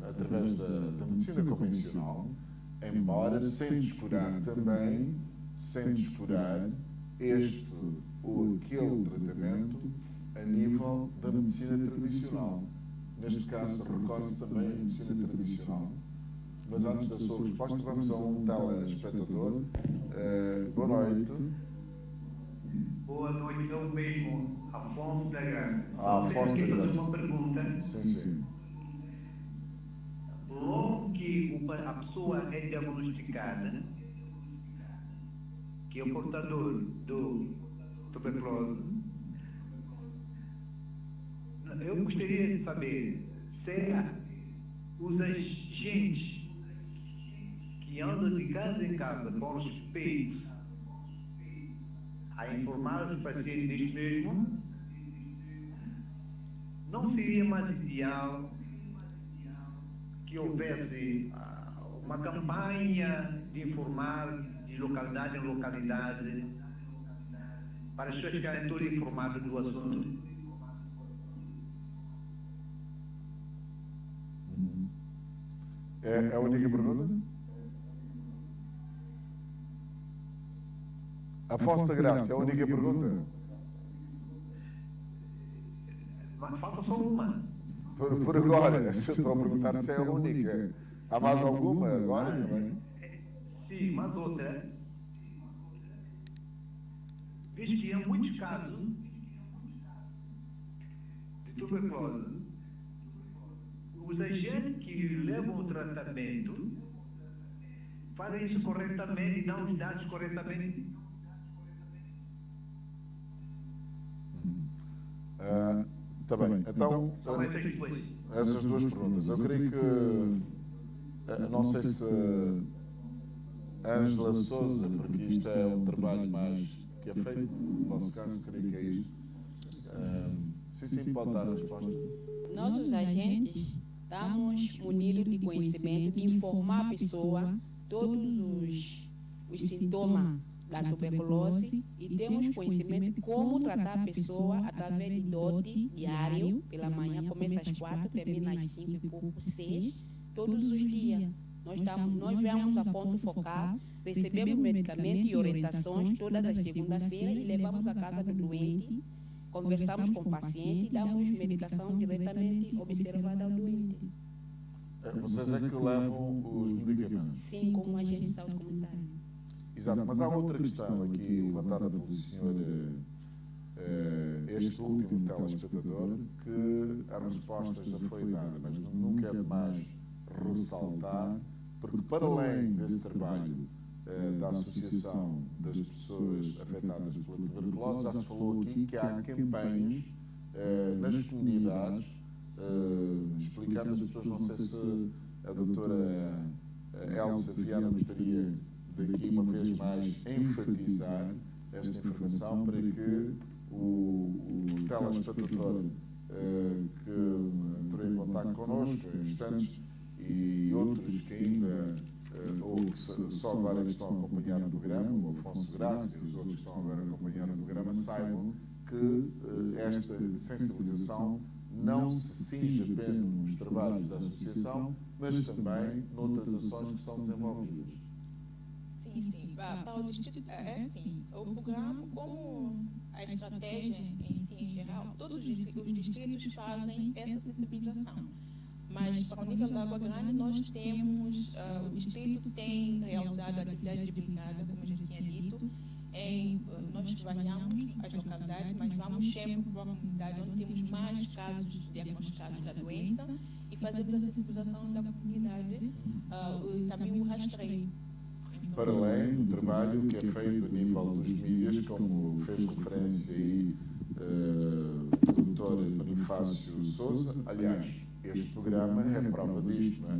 através da medicina convencional, embora sem descurar também, este ou aquele tratamento a nível da medicina tradicional. Neste caso, recorre-se também a medicina tradicional. Mas antes da sua resposta, vamos a um telespectador. Boa noite. Boa noite, eu mesmo, Afonso da Graça. Afonso da Graça. Uma pergunta. Sim. Logo que a pessoa é diagnosticada, que é o portador do tuberculose, eu gostaria de saber se os agentes que andam de casa em casa com respeito a informar os pacientes disto mesmo, não seria mais ideal que houvesse uma campanha de informar de localidade em localidade para as pessoas ficarem todas informadas do assunto? É a única pergunta? Afonso da Graça, é a única pergunta? Falta só uma. Por agora, estou a perguntar se é a única. Há mais alguma agora também? Sim, mas outra. Visto que há muitos casos de tuberculose, os agentes que levam o tratamento fazem isso corretamente e dão os dados corretamente. Está bem. Então, essas duas perguntas. Eu creio que, não sei se Ângela Sousa, porque isto é um trabalho mais que é feito, no vosso caso, creio que é isto. Sim, pode dar a resposta. Nós, os agentes, estamos munidos de conhecimento de informar a pessoa todos os sintomas da tuberculose e temos conhecimento de como tratar a pessoa através de dote diário, pela manhã, começa às 4, termina às 5 e pouco, 6, todos os dias. Nós vamos a ponto focal, recebemos medicamentos e orientações todas as segundas-feiras e levamos à casa do doente, conversamos com o paciente e damos medicação diretamente observada ao doente. Vocês é que levam os medicamentos? Sim, como agente de saúde comunitária. Exato, mas há outra questão aqui levantada pelo senhor, este último telespectador, que a resposta já foi dada, mas nunca é demais ressaltar, porque para além desse trabalho da Associação das Pessoas Afetadas pela Tuberculose, já se falou aqui que há campanhas nas comunidades, explicando às pessoas, não sei se a doutora Elsa Viana gostaria daqui uma vez mais enfatizar esta informação para que o telespectador que entrou em contato connosco em instantes e outros que ainda ou que só agora estão a acompanhar o programa, o Afonso Graça e os outros que estão agora a acompanhar o programa, saibam que esta sensibilização não se cinge apenas nos trabalhos da Associação, mas também noutras ações que são desenvolvidas. Sim. Para o distrito, assim, o programa, como a estratégia em si, em geral, todos os distritos fazem essa sensibilização. Mas, para o nível da Água Grande, nós temos, o distrito tem realizado atividade de brigada, como eu já tinha dito, nós trabalhamos as localidades, mas vamos sempre para a comunidade onde temos mais casos diagnosticados da doença e fazemos a sensibilização da comunidade e também o rastreio. Para além do trabalho que é feito a nível dos mídias, como fez referência aí o doutor Bonifácio Sousa. Aliás, este programa é prova disto, não é?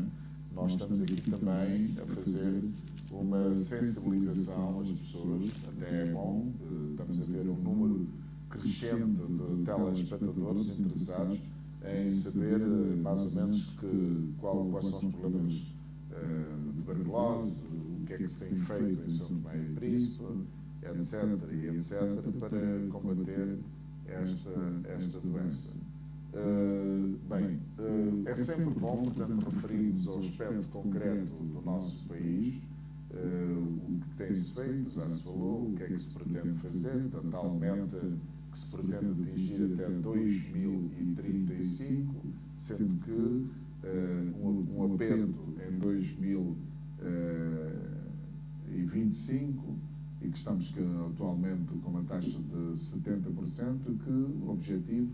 Nós estamos aqui também a fazer uma sensibilização às pessoas, até é bom, estamos a ver um número crescente de telespectadores interessados em saber mais ou menos quais são os problemas de tuberculose, o que é que se tem feito em São Tomé e Príncipe, etc., para combater esta doença. É sempre bom, portanto, referirmos ao aspecto concreto do nosso país, o que tem-se feito, já se falou, o que é que se pretende fazer, da tal meta que se pretende atingir até 2035, sendo que um aperto em 2025 e que estamos atualmente com uma taxa de 70%, que o objetivo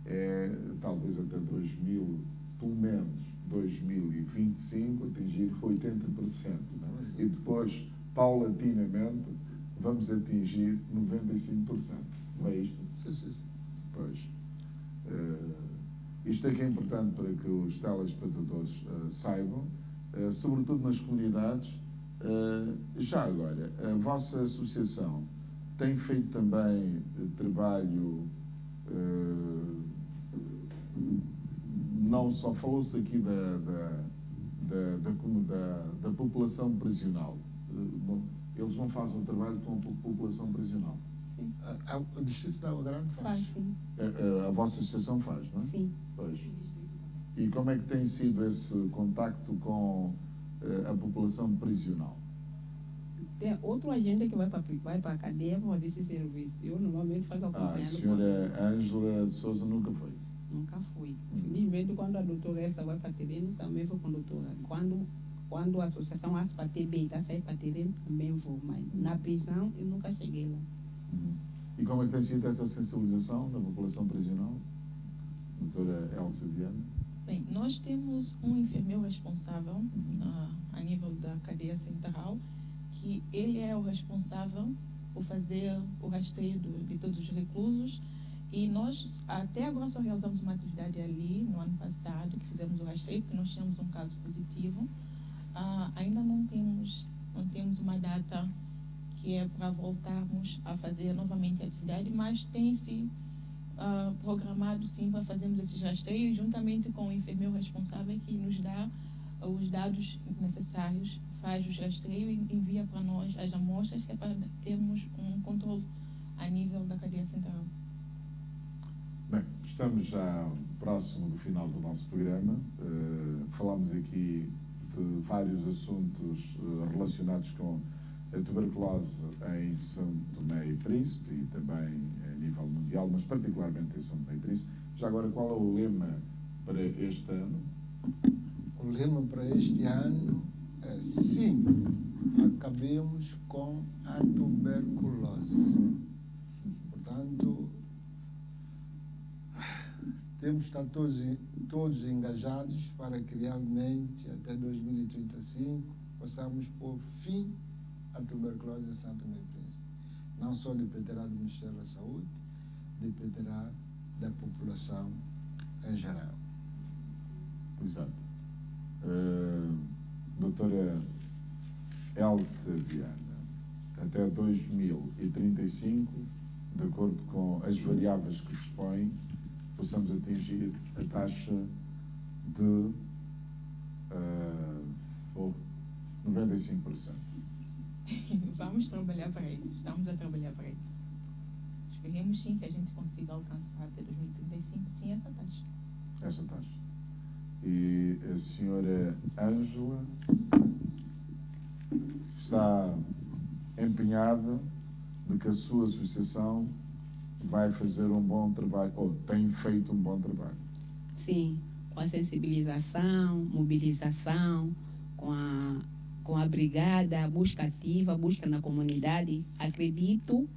é talvez até pelo menos 2025, atingir 80%. Não é? E depois, paulatinamente, vamos atingir 95%. Não é isto? Sim. Pois. Isto é que é importante para que os telespectadores saibam, sobretudo nas comunidades. Já agora, a vossa associação tem feito também trabalho, não só falou-se aqui da população prisional. Eles não fazem um trabalho com a população prisional. Sim. O Distrito de Água Grande faz. Sim. A vossa associação faz, não é? Sim. Pois. E como é que tem sido esse contacto com a população prisional? Tem outro agente que vai para a cadeia para fazer esse serviço. Eu normalmente faço acompanhando. A senhora Ângela Sousa nunca foi? Nunca fui. Felizmente, quando a doutora Elsa vai para terreno, também vou com a doutora. Quando a associação ASPA TB está saindo para terreno, também vou. Mas na prisão, eu nunca cheguei lá. E como é que tem sido essa sensibilização da população prisional? Doutora Elsa Viana? Bem, nós temos um enfermeiro responsável a nível da cadeia central, que ele é o responsável por fazer o rastreio de todos os reclusos. E nós, até agora, só realizamos uma atividade ali, no ano passado, que fizemos o rastreio, porque nós tínhamos um caso positivo. Ainda não temos uma data que é para voltarmos a fazer novamente a atividade, mas tem-se programado, sim, para fazermos esses rastreios, juntamente com o enfermeiro responsável, que nos dá os dados necessários, faz os rastreios e envia para nós as amostras, que é para termos um controle a nível da cadeia central. Bem, estamos já próximo do final do nosso programa. Falámos aqui de vários assuntos relacionados com a tuberculose em São Tomé e Príncipe e também a nível mundial, mas particularmente em São Tomé e Príncipe. Já agora, qual é o lema para este ano? O lema para este ano é: sim, acabemos com a tuberculose. Portanto, temos de estar todos engajados para que realmente até 2035 possamos pôr fim à tuberculose em São Tomé e Príncipe. Não só dependerá do Ministério da Saúde, dependerá da população em geral. Exato. Doutora Elsa Viana, até 2035, de acordo com as variáveis que dispõe, possamos atingir a taxa de 95%. Vamos trabalhar para isso, estamos a trabalhar para isso. Esperemos sim que a gente consiga alcançar até 2035, sim, essa taxa. Essa taxa. E a senhora Ângela está empenhada de que a sua associação vai fazer um bom trabalho, ou tem feito um bom trabalho. Sim, com a sensibilização, mobilização, com a brigada, a busca ativa, a busca na comunidade. Acredito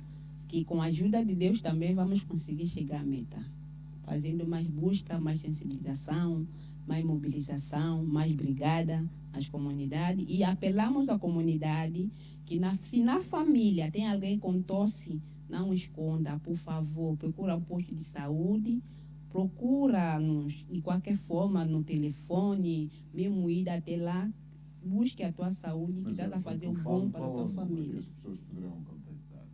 que com a ajuda de Deus também vamos conseguir chegar à meta. Fazendo mais busca, mais sensibilização, mais mobilização, mais brigada às comunidades e apelamos à comunidade que se na família tem alguém com tosse, não esconda, por favor, procura o posto de saúde, procura-nos de qualquer forma no telefone, mesmo ir até lá, busque a tua saúde, que está a fazer o bom para a tua família. As pessoas poderão contactar.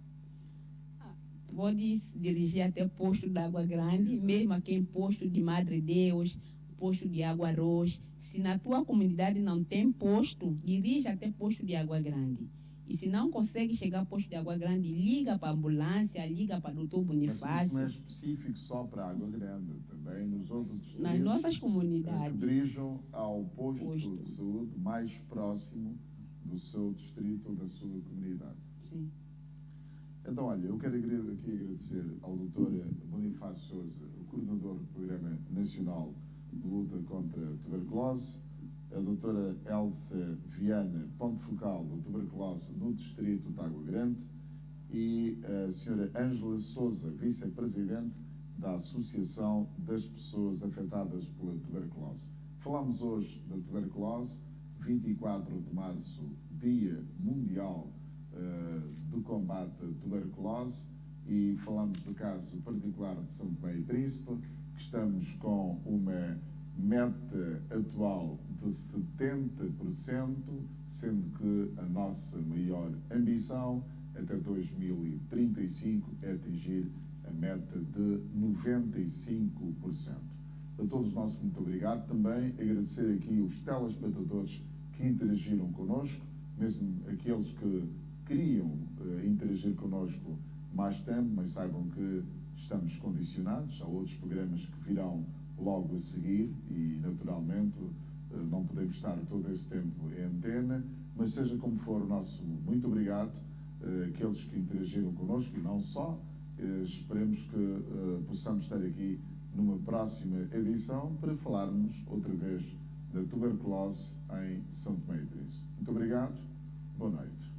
Pode se dirigir até posto de Água Grande, mesmo aqui em posto de Madre Deus, posto de Água Roxa. Se na tua comunidade não tem posto, dirija até posto de Água Grande. E se não consegue chegar ao posto de Água Grande, liga para a ambulância, liga para o doutor Mas Bonifácio. isso não é específico só para Água Grande, também nos outros distritos. Nas nossas Que comunidades. dirijam ao posto de saúde mais próximo do seu distrito ou da sua comunidade. Sim. Então, olha, eu quero aqui agradecer ao Dr. Bonifácio Sousa, o coordenador do Programa Nacional de Luta contra a Tuberculose, a doutora Elsa Viana, ponto focal da tuberculose no distrito de Água Grande, e a senhora Ângela Sousa, vice-presidente da Associação das Pessoas Afetadas pela Tuberculose. Falamos hoje da tuberculose, 24 de março, Dia Mundial do Combate à Tuberculose, e falamos do caso particular de São Tomé e Príncipe, que estamos com uma meta atual de 70%, sendo que a nossa maior ambição até 2035 é atingir a meta de 95%. A todos nós, muito obrigado. Também agradecer aqui os telespectadores que interagiram connosco, mesmo aqueles que queriam interagir connosco mais tempo, mas saibam que estamos condicionados. Há outros programas que virão logo a seguir e, naturalmente, não podemos estar todo esse tempo em antena, mas seja como for, o nosso muito obrigado àqueles que interagiram connosco e não só. Esperemos que possamos estar aqui numa próxima edição para falarmos outra vez da tuberculose em São Tomé e Príncipe. Muito obrigado, boa noite.